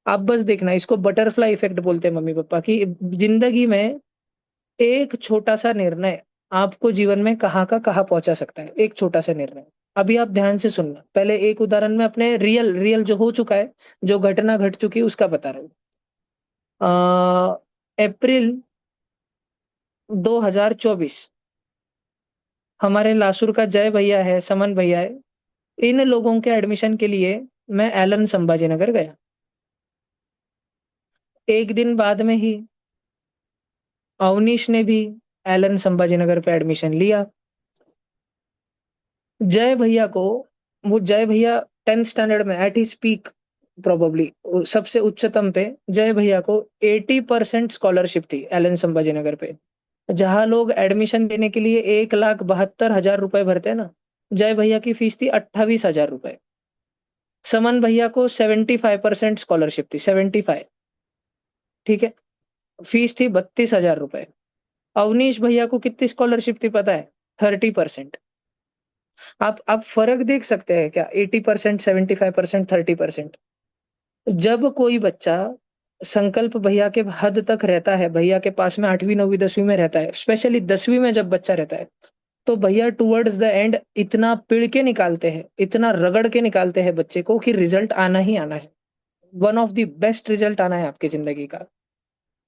आप बस देखना, इसको बटरफ्लाई इफेक्ट बोलते हैं मम्मी पापा की। जिंदगी में एक छोटा सा निर्णय आपको जीवन में कहाँ का कहाँ पहुंचा सकता है, एक छोटा सा निर्णय। अभी आप ध्यान से सुनना, पहले एक उदाहरण में अपने रियल रियल जो हो चुका है, जो घटना घट चुकी है उसका बता रहा हूँ। अप्रैल 2024, हमारे लासुर का जय भैया है, समन भैया है, इन लोगों के एडमिशन के लिए मैं एलन संभाजी नगर गया। एक दिन बाद में ही अवनीश ने भी एलन संभाजी नगर पे एडमिशन लिया। जय भैया को, वो जय भैया 10th स्टैंडर्ड में एट हिज पीक, प्रोबेबली सबसे उच्चतम पे, जय भैया को 80% स्कॉलरशिप थी एलन संभाजी नगर पे। जहां लोग एडमिशन देने के लिए 1,72,000 रुपए भरते हैं ना, जय भैया की फीस थी 28,000 रुपए। समन भैया को 75% स्कॉलरशिप थी, 75। ठीक है, फीस थी 32,000 रुपए। अवनीश भैया को कितनी स्कॉलरशिप थी पता है? 30%। आप फर्क देख सकते हैं क्या? 80%, 75%, 30%। जब कोई बच्चा संकल्प भैया के हद तक रहता है, भैया के पास में 8वीं 9वीं 10वीं में रहता है, स्पेशली 10वीं में जब बच्चा रहता है, तो भैया टुवर्ड्स द एंड इतना पिड़ के निकालते हैं, इतना रगड़ के निकालते हैं बच्चे को कि रिजल्ट आना ही आना है। One of the best result आना है आपकी जिंदगी का।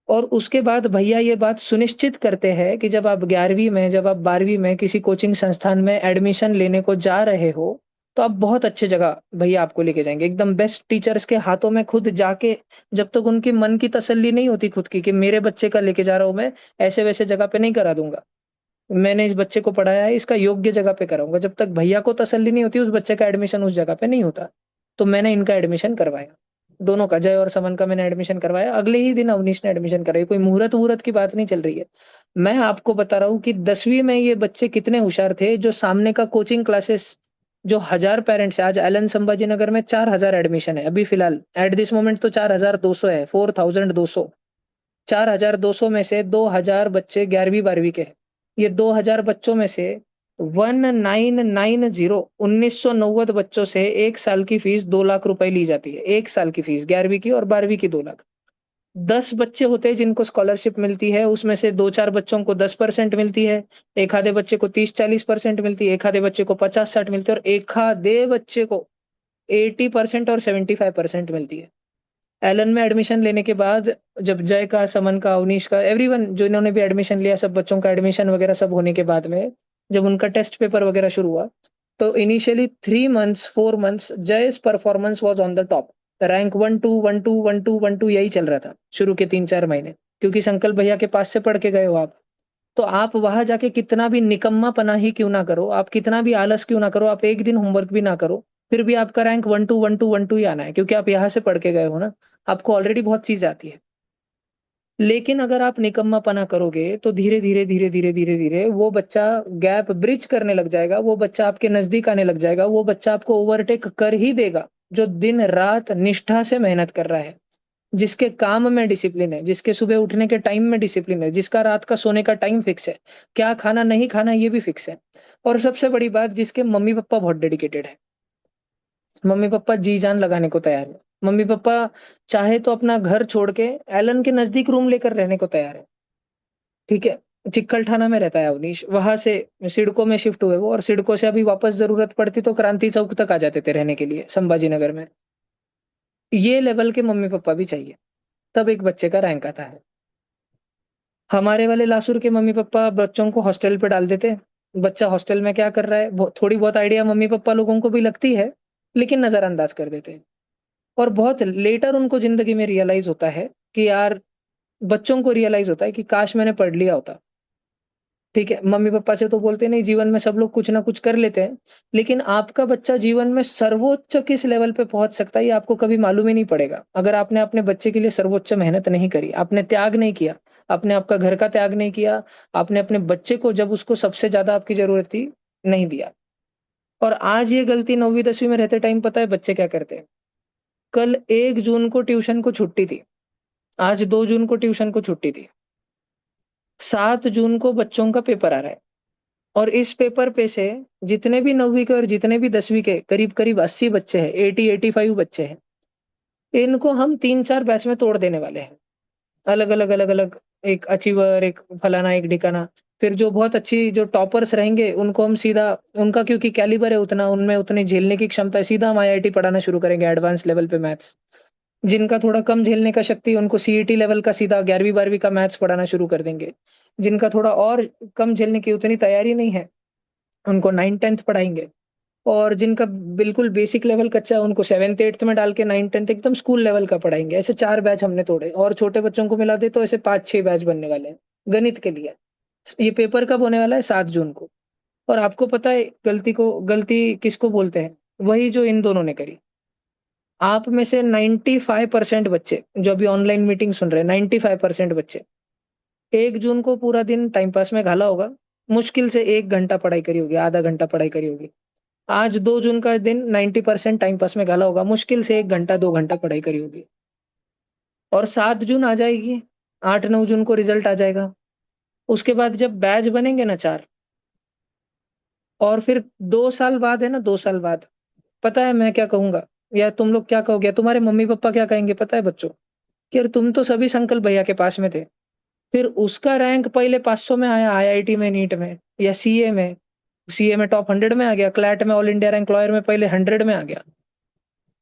और उसके बाद भैया ये बात सुनिश्चित करते हैं कि जब आप 11वीं में, जब आप 12वीं में किसी कोचिंग संस्थान में एडमिशन लेने को जा रहे हो, तो आप बहुत अच्छे जगह भैया आपको लेके जाएंगे, एकदम बेस्ट टीचर्स के हाथों में खुद जाके। जब तक उनकी मन की तसल्ली नहीं होती खुद की कि मेरे बच्चे का लेके जा रहा हूं मैं, ऐसे वैसे जगह पे नहीं करा दूंगा, मैंने इस बच्चे को पढ़ाया है, इसका योग्य जगह पे कराऊंगा, जब तक भैया को तसल्ली नहीं होती उस बच्चे का एडमिशन उस जगह पे नहीं होता। तो मैंने इनका एडमिशन करवाया, दोनों का, जय और समन का मैंने एडमिशन करवाया। अगले ही दिन अवनीश ने एडमिशन कराया। कोई मुहूर्त वहूर्त की बात नहीं चल रही है। मैं आपको बता रहा हूँ कि 10वीं में ये बच्चे कितने होशियार थे, जो सामने का कोचिंग क्लासेस, जो 1,000 पेरेंट्स है, आज एलन संभाजी नगर में 4,000 एडमिशन है अभी फिलहाल, एट दिस मोमेंट तो 4,200 है, 4,200। 4,200 में से 2,000 बच्चे 11वीं 12वीं के हैं। ये 2,000 बच्चों में से 1990 बच्चों से 1 साल की फीस 2 लाख रुपए ली जाती है। 1 साल की फीस 11वीं की और 12वीं की 2 लाख। 10 बच्चे होते हैं जिनको स्कॉलरशिप मिलती है, उसमें से 2-4 बच्चों को 10% मिलती है, एक आधे बच्चे को 30-40% मिलती है, एक आधे बच्चे को 50-60 मिलती है, और एक आधे बच्चे को 80% और 75% मिलती है। एलन में एडमिशन लेने के बाद, जब जय का, समन का, अवनीश का, एवरीवन जो इन्होंने भी एडमिशन लिया, सब बच्चों का एडमिशन वगैरह सब होने के बाद में, जब उनका टेस्ट पेपर वगैरह शुरू हुआ, तो initially 3 months 4 months Jay's performance was on the top. Rank 1 2 1 2 1 2 1 2 यही चल रहा था शुरू के 3-4 महीने, क्योंकि संकल्प भैया के पास से पढ़ के गए हो आप। तो आप वहां जाके कितना भी निकम्मापना ही क्यों ना करो, आप कितना भी आलस क्यों ना करो, आप एक दिन होमवर्क भी ना करो, फिर भी आपका रैंक 1 2 1 2 1 2 ही आना है, क्योंकि आप यहाँ से पढ़ के गए हो ना, आपको ऑलरेडी बहुत चीज आती है। लेकिन अगर आप निकम्मापना करोगे तो धीरे धीरे धीरे धीरे धीरे धीरे वो बच्चा गैप ब्रिज करने लग जाएगा, वो बच्चा आपके नजदीक आने लग जाएगा, वो बच्चा आपको ओवरटेक कर ही देगा, जो दिन रात निष्ठा से मेहनत कर रहा है, जिसके काम में डिसिप्लिन है, जिसके सुबह उठने के टाइम में डिसिप्लिन है, जिसका रात का सोने का टाइम फिक्स है, क्या खाना नहीं खाना ये भी फिक्स है। और सबसे बड़ी बात, जिसके मम्मी पापा बहुत डेडिकेटेड है। मम्मी पापा जी जान लगाने को तैयार है। मम्मी पापा चाहे तो अपना घर छोड़ के एलन के नजदीक रूम लेकर रहने को तैयार है। ठीक है, चिक्कलठाना में रहता है अवनीश, वहां से सिडको में शिफ्ट हुए वो, और सिडको से अभी वापस जरूरत पड़ती तो क्रांति चौक तक आ जाते थे रहने के लिए संभाजी नगर में। ये लेवल के मम्मी पापा भी चाहिए, तब एक बच्चे का रैंक आता है। हमारे वाले लासुर के मम्मी पापा बच्चों को हॉस्टल पे डाल देते। बच्चा हॉस्टल में क्या कर रहा है, थोड़ी बहुत आइडिया मम्मी पापा लोगों को भी लगती है, लेकिन नजरअंदाज कर देते हैं। और बहुत लेटर उनको जिंदगी में रियलाइज होता है कि यार, बच्चों को रियलाइज होता है कि काश मैंने पढ़ लिया होता। ठीक है, मम्मी पापा से तो बोलते नहीं, जीवन में सब लोग कुछ ना कुछ कर लेते हैं, लेकिन आपका बच्चा जीवन में सर्वोच्च किस लेवल पे पहुंच सकता है ये आपको कभी मालूम ही नहीं पड़ेगा, अगर आपने अपने बच्चे के लिए सर्वोच्च मेहनत नहीं करी, आपने त्याग नहीं किया, आपने आपका घर का त्याग नहीं किया, आपने अपने बच्चे को, जब उसको सबसे ज्यादा आपकी जरूरत थी, नहीं दिया। और आज ये गलती 9वीं 10वीं में रहते टाइम पता है बच्चे क्या करते हैं? कल 1 जून को ट्यूशन को छुट्टी थी, आज 2 जून को ट्यूशन को छुट्टी थी। 7 जून को बच्चों का पेपर आ रहा है और इस पेपर पे से जितने भी 9वीं के और जितने भी 10वीं के करीब-करीब 80 बच्चे हैं, 80-85 बच्चे हैं, इनको हम 3-4 बैच में तोड़ देने वाले हैं। अलग-अलग, अलग-अलग, एक अचीवर, एक फलाना, एक ढिकाना। फिर जो बहुत अच्छी जो टॉपर्स रहेंगे, उनको हम सीधा उनका क्योंकि कैलिबर है उतना, उनमें उतनी झेलने की क्षमता है, सीधा हम आईआईटी पढ़ाना शुरू करेंगे एडवांस लेवल पे मैथ्स। जिनका थोड़ा कम झेलने का शक्ति है, उनको सीईटी लेवल का सीधा 11वीं-12वीं का मैथ्स पढ़ाना शुरू कर देंगे। जिनका थोड़ा और कम झेलने की उतनी तैयारी नहीं है, उनको 9th-10th पढ़ाएँगे। और जिनका बिल्कुल बेसिक लेवल कच्चा है, उनको 7th-8th में डाल के 9th-10th एकदम स्कूल लेवल का पढ़ाएँगे। ऐसे 4 बैच हमने तोड़े और छोटे बच्चों को मिला दें तो ऐसे 5-6 बैच बनने वाले हैं, गणित के लिए। ये पेपर कब होने वाला है? 7 जून को। और आपको पता है गलती किसको बोलते हैं? वही जो इन दोनों ने करी। आप में से 95% बच्चे जो अभी ऑनलाइन मीटिंग सुन रहे हैं, 95% बच्चे 1 जून को पूरा दिन टाइम पास में घाला होगा। मुश्किल से 1 घंटा पढ़ाई करी होगी, आधा घंटा पढ़ाई करी होगी। आज 2 जून का दिन 90% टाइम पास में गाला होगा, मुश्किल से 1 घंटा 2 घंटा पढ़ाई करी होगी। और 7 जून आ जाएगी, 8-9 जून को रिज़ल्ट आ जाएगा। उसके बाद जब बैच बनेंगे ना 4 और फिर 2 साल बाद है ना 2 साल बाद, पता है मैं क्या कहूँगा? या तुम लोग क्या कहोगे? या तुम्हारे मम्मी-पापा क्या कहेंगे पता है बच्चों? कि यार तुम तो सभी संकल्प भैया के पास में थे। फिर उसका रैंक पहले 500 में आया आईआईटी में, नीट में या सीए में। सीए में टॉप 100 में आ गया, क्लैट में ऑल इंडिया रैंक लॉयर में पहले 100 में आ गया।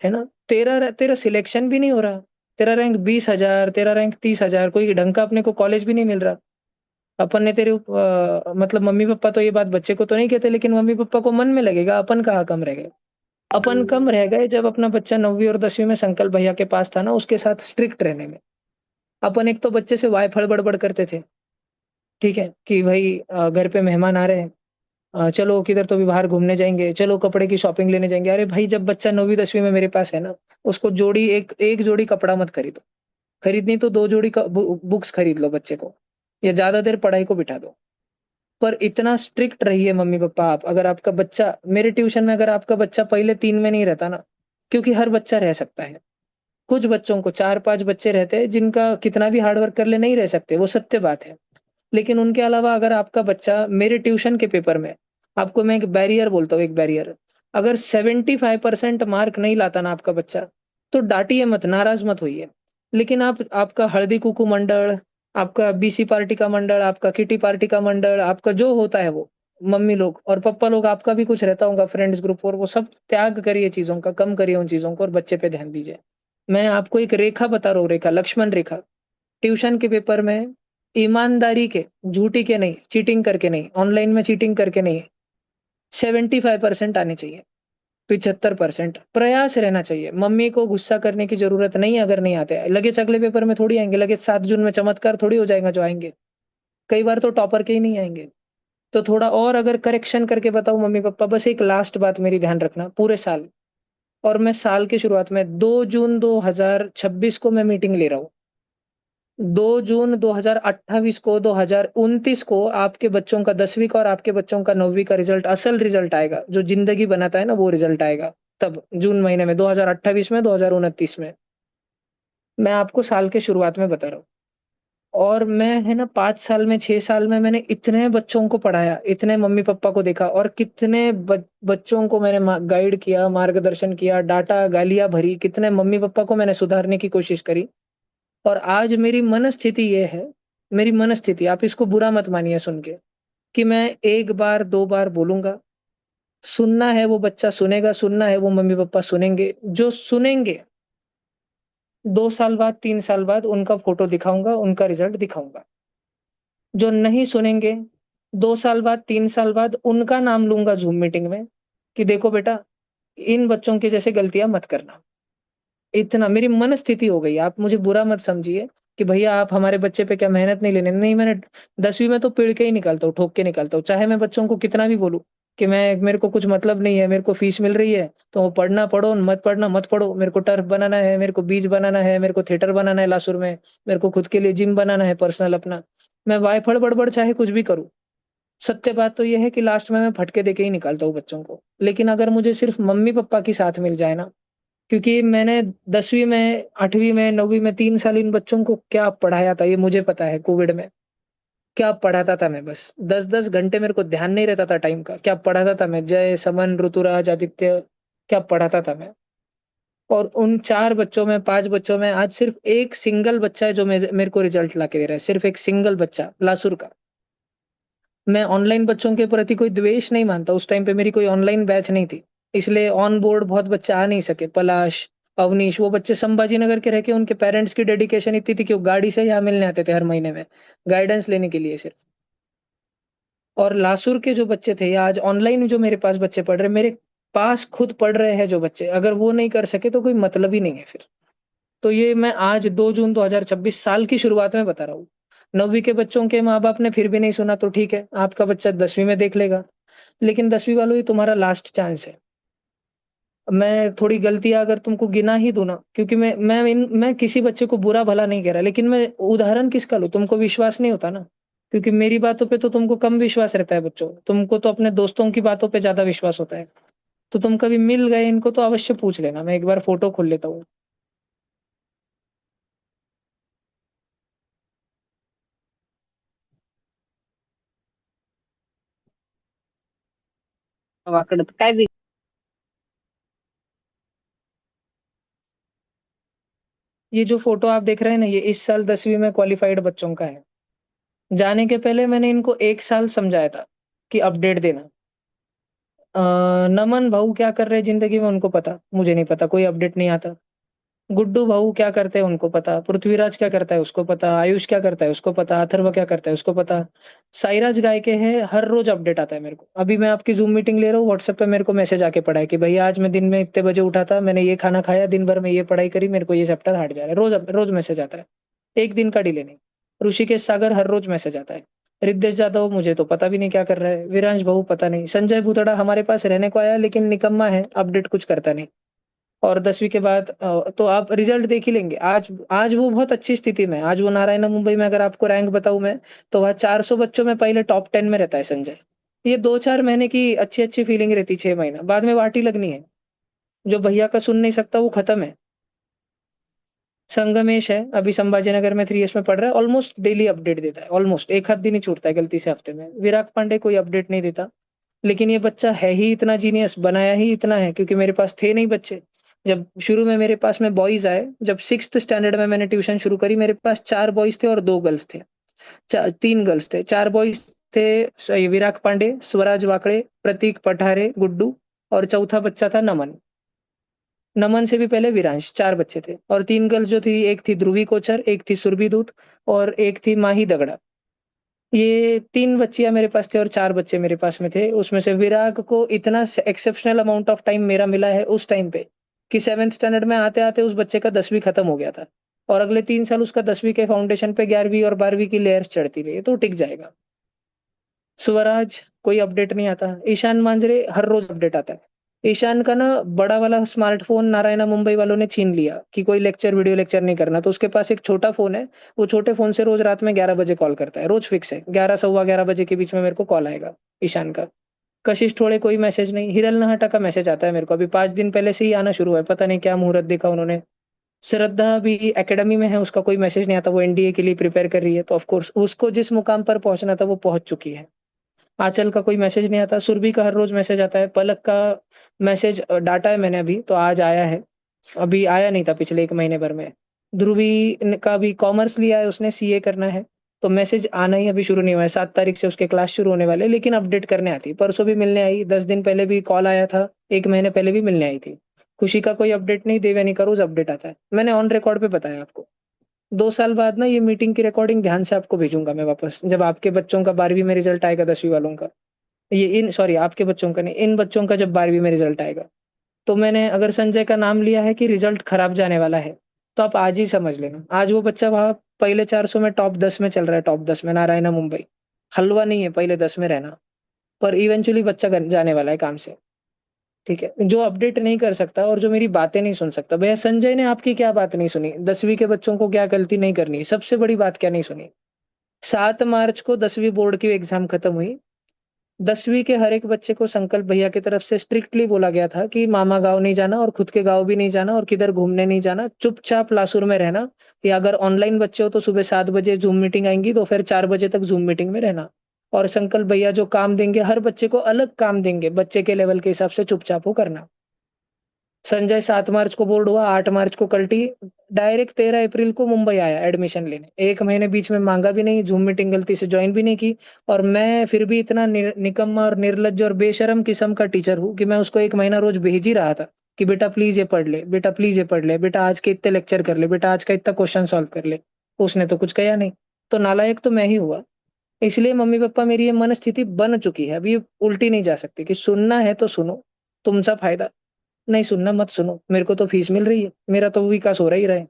है ना? तेरा सिलेक्शन भी नहीं हो रहा। तेरा रैंक 20,000, तेरा रैंक 30,000, कोई ढंग का अपने को कॉलेज भी नहीं मिल रहा। अपन ने मतलब मम्मी-पापा तो ये बात बच्चे को तो नहीं कहते, लेकिन मम्मी-पापा को मन में लगेगा, अपन कहाँ कम रह गए। अपन कम रह गए जब अपना बच्चा 9वीं और 10वीं में संकल्प भैया के पास था ना, उसके साथ स्ट्रिक्ट रहने में। अपन एक तो बच्चे से वाय-फड़ बड़बड़ करते थे, ठीक है? कि भई घर पे मेहमान आ रहे हैं, चलो किधर तो भी बाहर घूमने जाएँगे, चलो कपड़े की शॉपिंग लेने जाएँगे। अरे भाई जब बच्चा 9वीं 10वीं में मेरे पास है ना, उसको जोड़ी एक एक जोड़ी कपड़ा मत खरीदो। खरीदनी तो 2 जोड़ी क बुक्स खरीद लो बच्चे को या ज़्यादा देर पढ़ाई को बिठा दो। पर इतना स्ट्रिक्ट रहिए मम्मी-पापा आप, अगर आपका बच्चा मेरे ट्यूशन में अगर आपका बच्चा पहले 3 में नहीं रहता ना, क्योंकि हर बच्चा रह सकता है। कुछ बच्चों को 4-5 बच्चे रहते हैं जिनका कितना भी हार्ड वर्क कर ले नहीं रह सकते, वो सत्य बात है। लेकिन उनके अलावा अगर आपका बच्चा मेरे ट्यूशन के पेपर में आपको मैं एक बैरियर बोलता हूँ, एक बैरियर। अगर 75% मार्क नहीं लाता ना आपका बच्चा, तो डाँटिए मत, नाराज़ मत होइए। लेकिन आप आपका हल्दी-कुकू मंडल, आपका बीसी पार्टी का मंडल, आपका किटी पार्टी का मंडल, आपका जो होता है वो, मम्मी लोग और पापा लोग आपका भी कुछ रहता होगा फ्रेंड्स ग्रुप और वो सब त्याग करिए चीज़ों का, कम करिए उन चीज़ों को और बच्चे पे ध्यान दीजिए। मैं आपको एक रेखा बता रहा हूँ, रेखा, लक्ष्मण रेखा। ट्यूशन के पेपर में ईमानदारी के, झूठी के नहीं, चीटिंग करके नहीं, ऑनलाइन में चीटिंग करके नहीं, 75% आने चाहिए, 75% प्रयास रहना चाहिए। मम्मी को गुस्सा करने की ज़रूरत नहीं है अगर नहीं आते हैं। लगेच अगले पेपर में थोड़ी आएँगे, लगेच 7 जून में चमत्कार थोड़ी हो जाएगा जो आएँगे। कई बार तो टॉपर के ही नहीं आएँगे। तो थोड़ा और अगर करेक्शन करके बताऊँ मम्मी-पापा, बस एक लास्ट बात मेरी ध्यान रखना पूरे साल और मैं साल की शुरुआत में 2 जून 2026 को मैं मीटिंग ले रहा हूँ। 2 जून 2028 को 2029 को आपके बच्चों का 10वीं का और आपके बच्चों का 9वीं का रिज़ल्ट असल रिज़ल्ट आएगा, जो ज़िंदगी बनाता है ना वो रिज़ल्ट आएगा, तब जून महीने में 2028 में, 2029 में। मैं आपको साल के शुरुआत में बता रहा हूँ। और मैं है ना 5 साल में, 6 साल में मैंने इतने बच्चों को पढ़ाया, इतने मम्मी-पापा को देखा और कितने बच्चों को मैंने गाइड किया, मार्गदर्शन किया, डाँटा, गालियाँ भरी, कितने मम्मी-पापा को मैंने सुधारने की कोशिश करी। और आज मेरी मनस्थिति ये है, मेरी मनस्थिति आप इसको बुरा मत मानिए सुन के, कि मैं 1 बार, 2 बार बोलूँगा, सुनना है वो बच्चा सुनेगा, सुनना है वो मम्मी-पापा सुनेंगे। जो सुनेंगे 2 साल बाद, 3 साल बाद उनका फ़ोटो दिखाऊँगा, उनका रिज़ल्ट दिखाऊँगा। जो नहीं सुनेंगे, 2 साल बाद, 3 साल बाद उनका नाम लूँगा ज़ूम मीटिंग में, कि देखो बेटा, इन बच्चों की जैसे गलतियाँ मत करना। इतना मेरी मनस्थिति हो गई है, आप मुझे बुरा मत समझिए कि भैया आप हमारे बच्चे पे क्या मेहनत नहीं लेने नहीं मैंने 10वीं में तो पीट के ही निकालता हूँ, ठोक के निकालता हूँ। चाहे मैं बच्चों को कितना भी बोलूँ कि मैं मेरे को कुछ मतलब नहीं है, मेरे को फीस मिल रही है, तो पढ़ना पढ़ो, मत पढ़ना मत पढ़ो। मेरे को टर्फ बनाना है, मेरे को बीच बनाना है, मेरे को थिएटर बनाना है लासुर में, मेरे को खुद के लिए जिम बनाना है पर्सनल अपना। मैं वाय-फड़ बड़बड़ चाहे कुछ भी करूँ, सत्य बात तो ये है कि लास्ट में मैं फटके देके ही निकालता हूँ बच्चों को। लेकिन अगर मुझे सिर्फ़ मम्मी-पापा की साथ मिल जाए ना, क्योंकि मैंने 10वीं में, 8वीं में, 9वीं में 3 साल इन बच्चों को क्या पढ़ाया था ये मुझे पता है कोविड में। क्या पढ़ाता था मैं बस। 10-10 घंटे मेरे को ध्यान नहीं रहता था टाइम का। क्या पढ़ाता था मैं, जय, समन, ऋतुराज, आदित्य, क्या पढ़ाता था मैं। और उन 4 बच्चों में, 5 बच्चों में आज सिर्फ़ एक सिंगल बच्चा है जो मेरे को रिज़ल्ट ला के दे रहा है। सिर्फ़ एक सिंगल बच्चा, लासुर का। मैं ऑनलाइन बच्चों के प्रति कोई द्वेष नहीं मानता, उस टाइम पे मेरी कोई ऑनलाइन बैच नहीं थी। इसलिए ऑन बोर्ड बहुत बच्चे आ नहीं सके। पलाश, अवनीश, वो बच्चे संभाजी नगर के रह के उनके पेरेंट्स की डेडिकेशन इतनी थी कि वो गाड़ी से यहाँ मिलने आते थे हर महीने में, गाइडेंस लेने के लिए सिर्फ़। और लासुर के जो बच्चे थे या आज ऑनलाइन जो मेरे पास बच्चे पढ़ रहे हैं, मेरे पास खुद पढ़ रहे हैं जो बच्चे, अगर वो नहीं कर सके तो कोई मतलब ही नहीं है फिर। तो ये मैं आज 2 जून 2026 साल की शुरुआत में बता रहा हूँ। 9वीं के बच्चों के माँ-बाप ने फिर भी नहीं सुना तो ठीक है, आपका बच्चा 10वीं में देख लेगा। लेकिन 10वीं वालों ये तुम्हारा लास्ट चांस है। मैं थोड़ी गलतियाँ अगर तुमको गिना ही दूँ ना, क्योंकि मैं किसी बच्चे को बुरा-भला नहीं कह रहा, लेकिन मैं उदाहरण किसका लूँ? तुमको विश्वास नहीं होता ना, क्योंकि मेरी बातों पे तो तुमको कम विश्वास रहता है बच्चों। तुमको तो अपने दोस्तों की बातों पे ज़्यादा विश्वास होता है। तो तुम कभी मिल गए इनको तो अवश्य पूछ लेना, मैं एक बार फ़ोटो खोल लेता हूँ। वाकडं काय बी ये जो फ़ोटो आप देख रहे हैं ना, ये इस साल 10वीं में क्वालिफ़ाइड बच्चों का है। जाने के पहले मैंने इनको 1 साल समझाया था कि अपडेट देना। नमन भाऊ क्या कर रहे हैं ज़िंदगी में उनको पता, मुझे नहीं पता, कोई अपडेट नहीं आता। गुड्डू भाऊ क्या करते हैं उनको पता, पृथ्वीराज क्या करता है उसको पता, आयुष क्या करता है उसको पता, अथर्व क्या करता है उसको पता। साइराज गाय के हैं, हर रोज़ अपडेट आता है मेरे को। अभी मैं आपकी ज़ूम मीटिंग ले रहा हूँ, व्हाट्सएप पे मेरे को मैसेज आके पड़ा है कि भैया आज मैं दिन में इतने बजे उठा था, मैंने ये खाना खाया, दिन भर में ये पढ़ाई करी, मेरे को ये चैप्टर हार्ड जा रहा है। रोज़ मैसेज आता है। 1 दिन का डिले नहीं। ऋषिकेश सागर हर रोज़ मैसेज आता है। रिद्धेश जाधव मुझे तो पता भी नहीं क्या कर रहा है। विरांश भाऊ पता नहीं। संजय भूतड़ा हमारे पास रहने को आया लेकिन निकम्मा है, अपडेट कुछ करता नहीं। और 10वीं के बाद तो आप रिज़ल्ट देख ही लेंगे। आज आज वो बहुत अच्छी स्थिति में है। आज वो नारायणा मुंबई में, अगर आपको रैंक बताऊँ मैं, तो वहाँ 400 बच्चों में पहले टॉप 10 में रहता है संजय। ये 2-4 महीने की अच्छी-अच्छी फीलिंग रहती है, 6 महीना, बाद में वाटी लगनी है। जो भैया का सुन नहीं सकता वो खत्म है। संगमेश है, अभी संभाजीनगर में 3S में पढ़ रहा है, ऑलमोस्ट डेली अपडेट देता है, ऑलमोस्ट 1 आध दिन ही छूटता है गलती से हफ्ते में। विराग पांडे कोई अपडेट नहीं देता। लेकिन ये बच्चा है ही इतना जीनियस, बनाया ही इतना है, क्योंकि मेरे पास थे नहीं बच्चे। जब शुरू में मेरे पास में बॉयज़ आए, जब 6th स्टैंडर्ड में मैंने ट्यूशन शुरू करी, मेरे पास 4 बॉयज़ थे और 2 गर्ल्स थे। 3 गर्ल्स थे, 4 बॉयज़ थे। विराग पांडे, स्वराज वाकड़े, प्रतीक पठारे, गुड्डू, और चौथा बच्चा था नमन। नमन से भी पहले विरांश, 4 बच्चे थे। और 3 गर्ल्स जो थी, एक थी ध्रुवी कोचर, एक थी सुरभि दूत और एक थी माही दगड़ा। ये 3 बच्चियाँ मेरे पास थी और 4 बच्चे मेरे पास में थे। उसमें से विराग को इतना स एक्सेप्शनल अमाउंट ऑफ टाइम मेरा मिला है उस टाइम पे, कि 7th स्टैंडर्ड में आते-आते उस बच्चे का 10वीं खत्म हो गया था। और अगले 3 साल उसका 10वीं के फाउंडेशन पे 11वीं और 12वीं की लेयर्स चढ़ती रही, तो टिक जाएगा। स्वराज कोई अपडेट नहीं आता। ईशान मांजरे हर रोज़ अपडेट आता है। ईशान का ना बड़ा वाला स्मार्टफ़ोन नारायणा मुंबई वालों ने छीन लिया कि कोई लेक्चर, वीडियो लेक्चर नहीं करना, तो उसके पास एक छोटा फ़ोन है। वो छोटे फ़ोन से रोज़ रात में 11 बजे कॉल करता है, रोज़ फिक्स है। 11 सवा 11 बजे के बीच में मेरे को कॉल आएगा ईशान का। कशिश ठोड़े कोई मैसेज नहीं। हिरल नहाटा का मैसेज आता है मेरे को, अभी 5 दिन पहले से ही आना शुरू हुआ है, पता नहीं क्या मुहूर्त देखा उन्होंने। श्रद्धा अभी एकेडमी में है, उसका कोई मैसेज नहीं आता, वो एनडीए के लिए प्रिपेयर कर रही है, तो ऑफ कोर्स उसको जिस मुकाम पर पहुँचना था वो पहुँच चुकी है। आँचल का कोई मैसेज नहीं आता, सुरभि का हर रोज़ मैसेज आता है, पलक का मैसेज डाटा है मैंने अभी, तो आज आया है। अभी आया नहीं था पिछले 1 महीने भर में। ध्रुवी न का भी कॉमर्स लिया है उसने, सीए करना है, तो मैसेज आना ही अभी शुरू नहीं हुआ है, 7 तारीख से उसके क्लास शुरू होने वाले हैं, लेकिन अपडेट करने आती है। परसों भी मिलने आई, 10 दिन पहले भी कॉल आया था, 1 महीने पहले भी मिलने आई थी। खुशी का कोई अपडेट नहीं, देवयानी का रोज़ अपडेट आता है। मैंने ऑन रिकॉर्ड पे बताया आपको। 2 साल बाद ना ये मीटिंग की रिकॉर्डिंग ध्यान से आपको भेजूँगा मैं वापस, जब आपके बच्चों का 12वीं में रिज़ल्ट आएगा, 10वीं वालों का। ये इन सॉरी आपके बच्चों का नहीं, इन बच्चों का जब 12वीं में रिज़ल्ट आएगा। तो मैंने अगर संजय का नाम लिया है कि रिज़ल्ट खराब जाने वाला है, तो आप आज ही समझ लेना। आज वो बच्चा वहाँ पहले 400 में टॉप 10 में चल रहा है, टॉप 10 में नारायणा मुंबई। हलवा नहीं है पहले 10 में रहना, पर इवेंचुअली बच्चा गन जाने वाला है काम से, ठीक है? जो अपडेट नहीं कर सकता और जो मेरी बातें नहीं सुन सकता, भैया संजय ने आपकी क्या बात नहीं सुनी? 10वीं के बच्चों को क्या गलती नहीं करनी है, सबसे बड़ी बात क्या नहीं सुनी? 7 मार्च को 10वीं बोर्ड की एग्ज़ाम खत्म हुई। 10वीं के हर एक बच्चे को संकल्प भैया की तरफ से स्ट्रिक्टली बोला गया था कि मामा गाँव नहीं जाना और खुद के गाँव भी नहीं जाना और किधर घूमने नहीं जाना, चुपचाप लासुर में रहना। या अगर ऑनलाइन बच्चे हो तो सुबह 7 बजे ज़ूम मीटिंग आएँगी तो फिर 4 बजे तक ज़ूम मीटिंग में रहना। और संकल्प भैया जो काम देंगे, हर बच्चे को अलग काम देंगे, बच्चे के लेवल के हिसाब से चुपचाप वो करना। संजय 7 मार्च को बोर्ड हुआ, 8 मार्च को कल्टी, डायरेक्ट 13 अप्रैल को मुंबई आया एडमिशन लेने। 1 महीने बीच में माँगा भी नहीं, ज़ूम मीटिंग गलती से जॉइन भी नहीं की। और मैं फिर भी इतना निकम्मा और निर्लज्ज और बेशर्म किस्म का टीचर हूँ कि मैं उसको 1 महीना रोज़ भेज ही रहा था कि बेटा प्लीज़ ये पढ़ ले, बेटा प्लीज़ ये पढ़ ले, बेटा आज के इतने लेक्चर कर ले, बेटा आज का इतना क्वेश्चन सॉल्व कर ले। उसने तो कुछ किया नहीं, तो नालायक तो मैं ही हुआ। इसलिए मम्मी-पापा मेरी ये मनस्थिति बन चुकी है, अभी ये उल्टी नहीं जा सकती कि सुनना है तो सुनो, तुमसा फ़ायदा, नहीं सुनना मत सुनो, मेरे को तो फीस मिल रही है, मेरा तो विकास हो ही रहा है।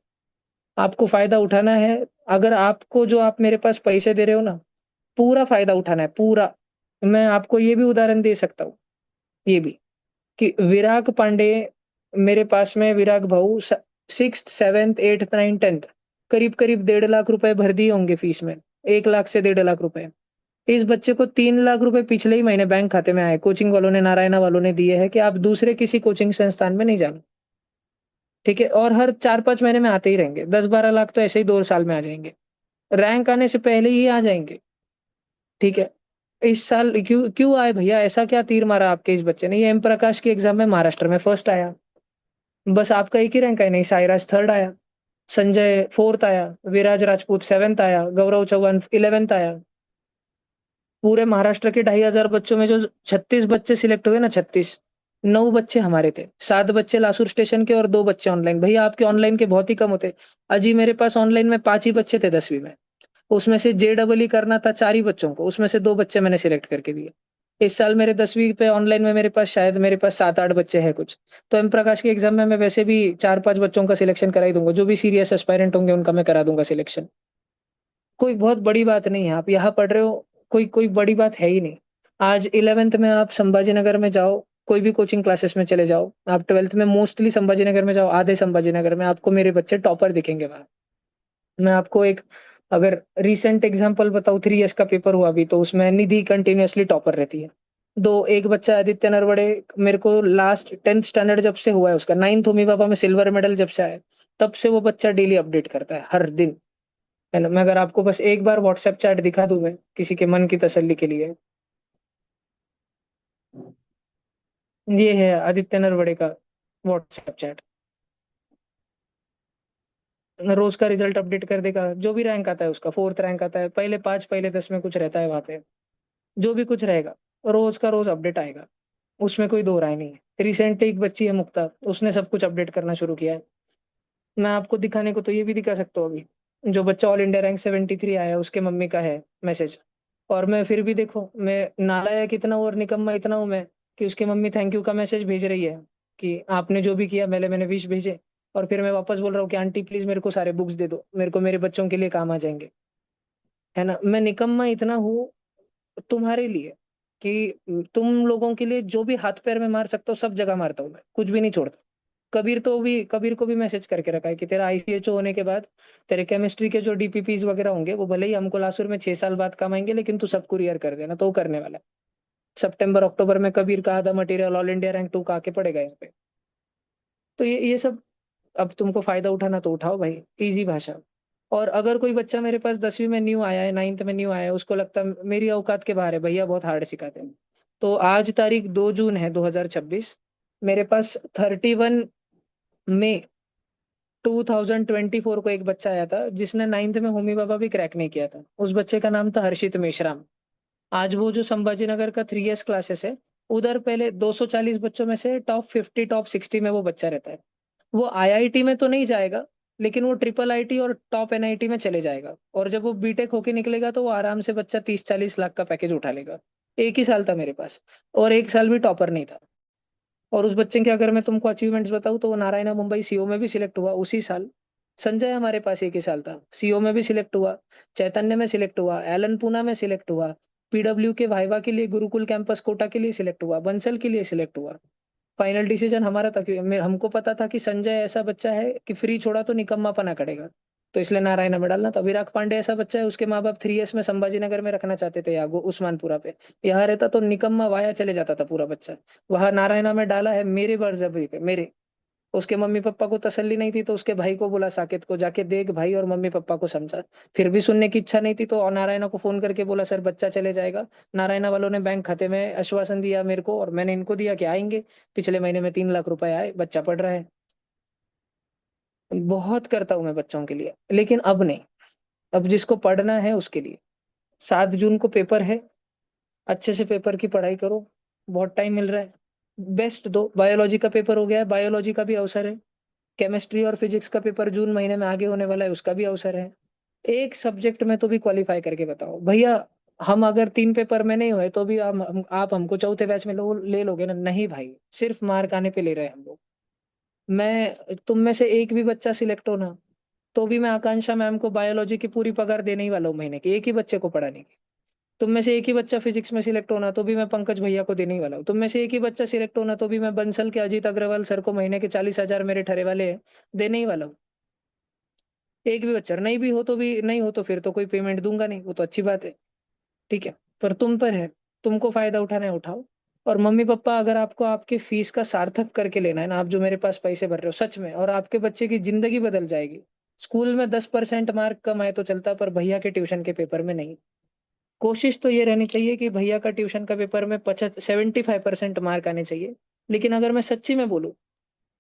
आपको फ़ायदा उठाना है, अगर आपको जो आप मेरे पास पैसे दे रहे हो ना, पूरा फ़ायदा उठाना है, पूरा। मैं आपको ये भी उदाहरण दे सकता हूँ, ये भी, कि विराग पांडे मेरे पास में विराग भाऊ 6th, 7th, 8th, 9th, 10th करीब-करीब 1.5 लाख रुपए भर दिए होंगे फीस में, 1 लाख से 1.5 लाख रुपए। इस बच्चे को 3 लाख रुपए पिछले ही महीने बैंक खाते में आए, कोचिंग वालों ने, नारायणा वालों ने दिए हैं कि आप दूसरे किसी कोचिंग संस्थान में नहीं जाना। ठीक है? और हर 4-5 महीने में आते ही रहेंगे। 10-12 लाख तो ऐसे ही 2 साल में आ जाएँगे। रैंक आने से पहले ही आ जाएँगे। ठीक है? इस साल क्यों क्यों आए भैया? ऐसा क्या तीर मारा आपके इस बच्चे ने? ये एम प्रकाश की एग्ज़ाम में महाराष्ट्र में फर्स्ट आया। बस आपका एक ही रैंक है, नहीं साइराज थर्ड आया, संजय फोर्थ आया, विराज राजपूत 7th आया, गौरव चौहान 11th आया। पूरे महाराष्ट्र के 2,500 बच्चों में जो 36 बच्चे सिलेक्ट हुए ना, 36, 9 बच्चे हमारे थे। 7 बच्चे लासुर स्टेशन के और 2 बच्चे ऑनलाइन। भैया आपके ऑनलाइन के बहुत ही कम होते। अजी मेरे पास ऑनलाइन में 5 ही बच्चे थे 10वीं में। उसमें से जेईई करना था 4 ही बच्चों को, उसमें से 2 बच्चे मैंने सिलेक्ट करके दिए। इस साल मेरे 10वीं पे ऑनलाइन में मेरे पास शायद मेरे पास 7-8 बच्चे हैं कुछ। तो एम प्रकाश की एग्ज़ाम में मैं वैसे भी 4-5 बच्चों का सिलेक्शन करा ही दूँगा। जो भी सीरियस एस्पायरेंट होंगे उनका मैं करा दूँगा सिलेक्शन। कोई बहुत बड़ी बात नहीं है, आप यहाँ पढ़ रहे हो, कोई कोई बड़ी बात है ही नहीं। आज 11th में आप संभाजी नगर में जाओ, कोई भी कोचिंग क्लासेस में चले जाओ, आप 12th में मोस्टली संभाजी नगर में जाओ, आधे संभाजी नगर में आपको मेरे बच्चे टॉपर दिखेंगे वहाँ। मैं आपको एक अगर रीसेंट एग्ज़ाम्पल बताऊँ, 3 ईयर्स का पेपर हुआ अभी, तो उसमें निधि कंटीन्यूअसली टॉपर रहती है। एक बच्चा आदित्य नरवड़े, मेरे को लास्ट 10th स्टैंडर्ड जब से हुआ है उसका, 9th होमी पापा में सिल्वर मेडल जब से आया है, तब से वो बच्चा डेली अपडेट करता है, हर दिन। है ना? मैं अगर आपको बस एक बार व्हाट्सएप चैट दिखा दूँ मैं, किसी के मन की तसल्ली के लिए, ये है आदित्य नरवड़े का व्हाट्सएप चैट। रोज़ का रिज़ल्ट अपडेट कर देगा, जो भी रैंक आता है उसका, 4th रैंक आता है, पहले 5, पहले 10 में कुछ रहता है वहाँ पे, जो भी कुछ रहेगा, रोज़ का रोज़ अपडेट आएगा, उसमें कोई दो राय नहीं है। रिसेंटली एक बच्ची है मुक्ता, उसने सब कुछ अपडेट करना शुरू किया है। मैं आपको दिखाने को तो ये भी दिखा सकता हूँ अभी, जो बच्चा ऑल इंडिया रैंक 73 आया है, उसके मम्मी का है मैसेज। और मैं फिर भी देखो, मैं नालायक इतना और निकम्मा इतना हूँ मैं, कि उसकी मम्मी थैंक यू का मैसेज भेज रही है, कि आपने जो भी किया, मैंने विश भेजे। और फिर मैं वापस बोल रहा हूँ कि आंटी प्लीज़ मेरे को सारे बुक्स दे दो, मेरे को मेरे बच्चों के लिए काम आ जाएँगे। है ना? मैं निकम्मा इतना हूँ तुम्हारे लिए, कि तुम लोगों के लिए जो भी हाथ-पैर में मार सकता हूँ, सब जगह मारता हूँ मैं, कुछ भी नहीं छोड़ता। कबीर को भी मैसेज करके रखा है कि तेरा आईसीएचओ होने के बाद तेरे केमिस्ट्री के जो डीपीपीज़ वगैरह होंगे, वो भले ही हमको लासुर में 6 साल बाद काम आएँगे, लेकिन तू सब कुरियर कर देना, तो वो करने वाला है। सितंबर, अक्टूबर में कबीर का आधा मटेरियल ऑल इंडिया रैंक 2 का आके पड़ेगा यहाँ पे। तो ये सब, अब तुमको फ़ायदा उठाना तो उठाओ भाई, ईज़ी भाषा। और अगर कोई बच्चा मेरे पास 10वीं में न्यू आया है, 9th में न्यू आया है, उसको लगता है मेरी औकात के बाहर है, भैया बहुत हार्ड सिखाते हैं। तो आज तारीख 2 जून है 2026, मेरे पास 31 मई 2024 को एक बच्चा आया था, जिसने 9th में होमी भाभा भी क्रैक नहीं किया था। उस बच्चे का नाम था हर्षित मेश्राम। आज वो जो संभाजी नगर का 3 इयर्स क्लासेस है, उधर पहले 240 बच्चों में से टॉप 50, टॉप 60 में वो बच्चा रहता है। वो आईआईटी में तो नहीं जाएगा, लेकिन वो ट्रिपल आईटी और टॉप एनआईटी में चले जाएगा। और जब वो बीटेक होके निकलेगा तो वो आराम से बच्चा 30-40 लाख का पैकेज उठा लेगा। एक ही साल था मेरे पास, और 1 साल भी टॉपर नहीं था। और उस बच्चे के अगर मैं तुमको अचीवमेंट्स बताऊँ, तो वो नारायणा मुंबई सीओ में भी सिलेक्ट हुआ उसी साल। संजय हमारे पास एक ही साल था, सीओ में भी सिलेक्ट हुआ, चैतन्य में सिलेक्ट हुआ, एलन पूना में सिलेक्ट हुआ, पीडब्ल्यू के वाइवा के लिए गुरुकुल कैंपस कोटा के लिए सिलेक्ट हुआ, बंसल के लिए सिलेक्ट हुआ। फाइनल डिसीजन हमारा था, कि हमको पता था कि संजय ऐसा बच्चा है कि फ्री छोड़ा तो निकम्मापना करेगा। तो इसलिए नारायणा में डालना था। विराग पांडे ऐसा बच्चा है, उसके माँ बाप 3S में संभाजी नगर में रखना चाहते थे, या उस्मानपुरा पे। यहाँ रहता तो निकम्मा वाया चले जाता था पूरा बच्चा। वहां नारायणा में डाला है मेरे बर्जबरी पे, मेरे। उसके मम्मी पापा को तसल्ली नहीं थी, तो उसके भाई को बोला, साकेत को, जाके देख भाई, और मम्मी पापा को समझा। फिर भी सुनने की इच्छा नहीं थी, तो नारायणा को फोन करके बोला, सर बच्चा चले जाएगा। नारायणा वालों ने बैंक खाते में आश्वासन दिया मेरे को, और मैंने इनको दिया कि आएंगे। पिछले महीने में 3 लाख रुपए आए, बच्चा पढ़ रहा है। बहुत करता हूं मैं बच्चों के लिए, लेकिन अब नहीं। अब जिसको पढ़ना है उसके लिए। 7 जून को पेपर है। अच्छे से पेपर की पढ़ाई करो। बहुत टाइम मिल रहा है। बेस्ट दो। बायोलॉजी का पेपर हो गया है, बायोलॉजी का भी अवसर है। केमिस्ट्री और फिजिक्स का पेपर जून महीने में आगे होने वाला है, उसका भी अवसर है। एक सब्जेक्ट में तो भी क्वालिफाई करके बताओ भैया। हम अगर 3 पेपर में नहीं हुए तो भी आप हमको चौथे बैच में ले लोगे ना? नहीं भाई, सिर्फ मार्क आने पे ले रहे हैं हम लोग। मैं तुम में से एक भी बच्चा सिलेक्ट हो ना, तो भी मैं आकांक्षा मैम को बायोलॉजी की पूरी पगार देने ही वाला हूँ महीने की, एक ही बच्चे को पढ़ाने की। तुम में से एक ही बच्चा फिजिक्स में सिलेक्ट होना, तो भी मैं पंकज भैया को देने ही वाला हूँ। तुम में से एक ही बच्चा सिलेक्ट होना, तो भी मैं बंसल के अजीत अग्रवाल सर को महीने के 40,000 मेरे ठरे वाले हैं, देने ही वाला हूँ। एक भी बच्चा नहीं भी हो तो भी, नहीं हो तो फिर तो कोई पेमेंट दूंगा नहीं, वो तो अच्छी बात है। ठीक है। पर तुम पर है। तुमको फायदा उठाना है, उठाओ। और मम्मी पापा, अगर आपको आपके फीस का सार्थक करके लेना है ना, आप जो मेरे पास पैसे भर रहे हो सच में, और आपके बच्चे की जिंदगी बदल जाएगी। स्कूल में 10% मार्क कम आए तो चलता, पर भैया के ट्यूशन के पेपर में नहीं। कोशिश तो ये रहनी चाहिए कि भैया का ट्यूशन का पेपर में 75% मार्क आने चाहिए। लेकिन अगर मैं सच्ची में बोलूं,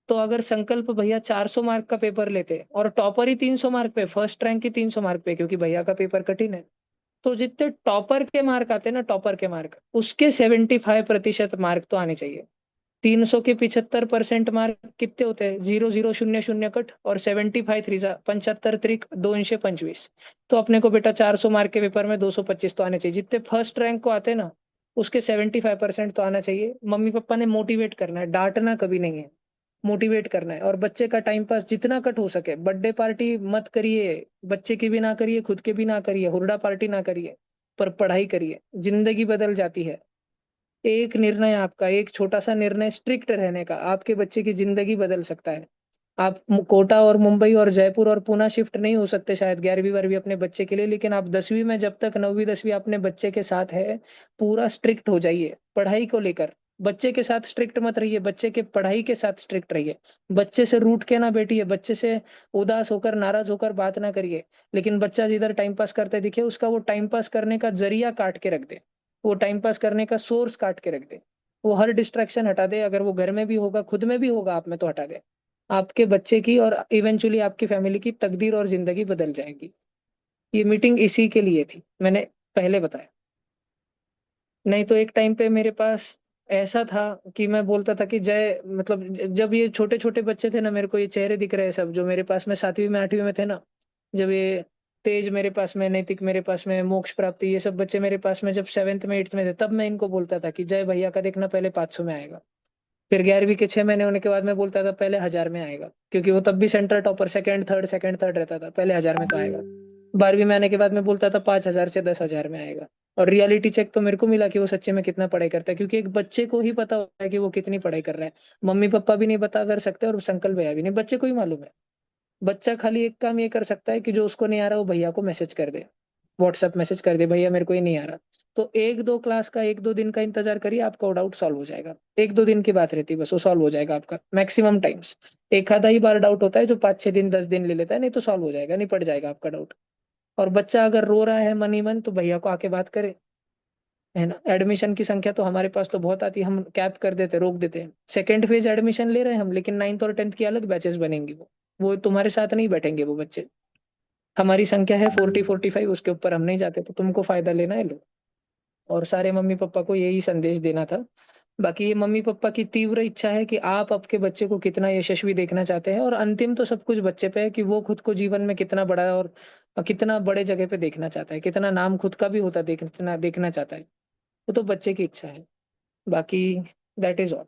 तो अगर संकल्प भैया 400 मार्क का पेपर लेते और टॉपर ही 300 मार्क पे, फर्स्ट रैंक ही 300 मार्क पे, क्योंकि भैया का पेपर कठिन है, तो जितने टॉपर के मार्क आते हैं ना, टॉपर के मार्क, उसके 75% मार्क तो आने चाहिए। 300 के 75% मार्क कितने होते हैं? 0000 कट, और 75 3 75 त्रिक 225। तो अपने को बेटा 400 मार्क के पेपर में 225 तो आने चाहिए। जितने फर्स्ट रैंक को आते हैं ना, उसके 75% तो आना चाहिए। मम्मी पापा ने मोटिवेट करना है, डांटना कभी नहीं है। मोटिवेट करना है, और बच्चे का टाइम पास जितना कट हो सके, बर्थडे पार्टी मत करिए। बच्चे की भी ना करिए, खुद के भी ना करिए, हुरडा पार्टी ना करिए। पर पढ़ाई करिए, जिंदगी बदल जाती है। एक निर्णय आपका, एक छोटा सा निर्णय स्ट्रिक्ट रहने का, आपके बच्चे की जिंदगी बदल सकता है। आप कोटा और मुंबई और जयपुर और पुणे शिफ्ट नहीं हो सकते शायद 11वीं 12वीं अपने बच्चे के लिए, लेकिन आप 10वीं में, जब तक 9वीं 10वीं अपने बच्चे के साथ है, पूरा स्ट्रिक्ट हो जाइए पढ़ाई को लेकर। बच्चे के साथ स्ट्रिक्ट मत रहिए, बच्चे के पढ़ाई के साथ स्ट्रिक्ट रहिए। बच्चे से रूठ के ना बैठिए, बच्चे से उदास होकर, नाराज होकर बात ना करिए। लेकिन बच्चा जिधर टाइम पास करते दिखे, उसका वो टाइम पास करने का जरिया काट के रख दे। वो टाइम पास करने का सोर्स काट के रख दे। वो हर डिस्ट्रैक्शन हटा दे, अगर वो घर में भी होगा, खुद में भी होगा, आप में तो हटा दे। आपके बच्चे की और इवेंचुअली आपकी फैमिली की तकदीर और जिंदगी बदल जाएगी। ये मीटिंग इसी के लिए थी, मैंने पहले बताया। नहीं तो एक टाइम पे मेरे पास ऐसा था कि मैं बोलता था कि जय, मतलब जब ये छोटे छोटे बच्चे थे ना, मेरे को ये चेहरे दिख रहे हैं सब, जो मेरे पास में 7वीं में 8वीं में थे ना, जब ये तेज मेरे पास में, नैतिक मेरे पास में, मोक्ष प्राप्ति, ये सब बच्चे मेरे पास में जब 7th में 8th में थे, तब मैं इनको बोलता था कि जय भैया का देखना पहले 500 में आएगा। फिर 11वीं के 6 महीने होने के बाद मैं बोलता था पहले 1000 में आएगा, क्योंकि वो तब भी सेंटर टॉपर, सेकंड थर्ड रहता था, पहले 1000 में तो आएगा। 12वीं में आने के बाद मैं बोलता था 5,000 से 10,000 में आएगा। और रियलिटी चेक तो मेरे को मिला कि वो सच्चे में कितना पढ़ाई करता है, क्योंकि एक बच्चे को ही पता होता है कि वो कितनी पढ़ाई कर रहा है। मम्मी पापा भी नहीं बता कर सकते, और संकल्प भैया भी नहीं, बच्चे को ही मालूम है। बच्चा खाली एक काम ये कर सकता है कि जो उसको नहीं आ रहा वो भैया को मैसेज कर दे, व्हाट्सएप मैसेज कर दे, भैया मेरे को ये नहीं आ रहा। तो 1 2 क्लास का, 1 2 दिन का इंतजार करिए, आपका वो डाउट सॉल्व हो जाएगा। 1 2 दिन की बात रहती है बस, वो सॉल्व हो जाएगा आपका मैक्सिमम टाइम्स। एक आधा ही बार डाउट होता है जो 5 6 दिन 10 दिन ले लेता है, नहीं तो सॉल्व हो जाएगा, नहीं पड़ जाएगा आपका डाउट। और बच्चा अगर रो रहा है मन ही मन, तो भैया को आके बात करे, है ना? एडमिशन की संख्या तो हमारे पास तो बहुत आती है, हम कैप कर देते, रोक देते हैं। सेकेंड फेज एडमिशन ले रहे हैं हम, लेकिन 9th और 10th की अलग बैचेस बनेंगी। वो तुम्हारे साथ नहीं बैठेंगे वो बच्चे। हमारी संख्या है 40 45, उसके ऊपर हम नहीं जाते, तो तुमको फायदा लेना है लो। और सारे मम्मी पापा को यही संदेश देना था। बाकी ये मम्मी पापा की तीव्र इच्छा है कि आप आपके बच्चे को कितना यशस्वी देखना चाहते हैं, और अंतिम तो सब कुछ बच्चे पे है कि वो खुद को जीवन में कितना बड़ा और कितना बड़े जगह पे देखना चाहता है, कितना नाम खुद का भी होता देखना देखना चाहता है। वो तो बच्चे की इच्छा है। बाकी दैट इज ऑल।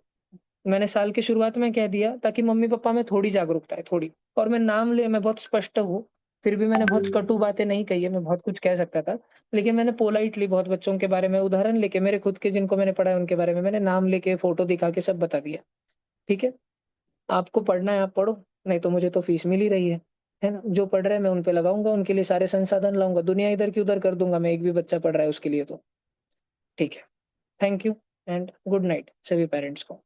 मैंने साल की शुरुआत में कह दिया ताकि मम्मी पापा में थोड़ी जागरूकता है, थोड़ी। और मैं बहुत स्पष्ट हूँ। फिर भी मैंने बहुत कटु बातें नहीं कही है, मैं बहुत कुछ कह सकता था। लेकिन मैंने पोलाइटली बहुत बच्चों के बारे में उदाहरण लेके, मेरे खुद के जिनको मैंने पढ़ा है उनके बारे में मैंने नाम लेके, फोटो दिखा के सब बता दिया। ठीक है। आपको पढ़ना है आप पढ़ो, नहीं तो मुझे तो फीस मिल ही रही है। है ना? जो पढ़ रहे हैं मैं उन पे लगाऊँगा, उनके लिए सारे संसाधन लाऊँगा, दुनिया इधर की उधर कर दूँगा मैं, एक भी बच्चा पढ़ रहा है उसके लिए तो। ठीक है। Thank you and good night सभी पेरेंट्स को।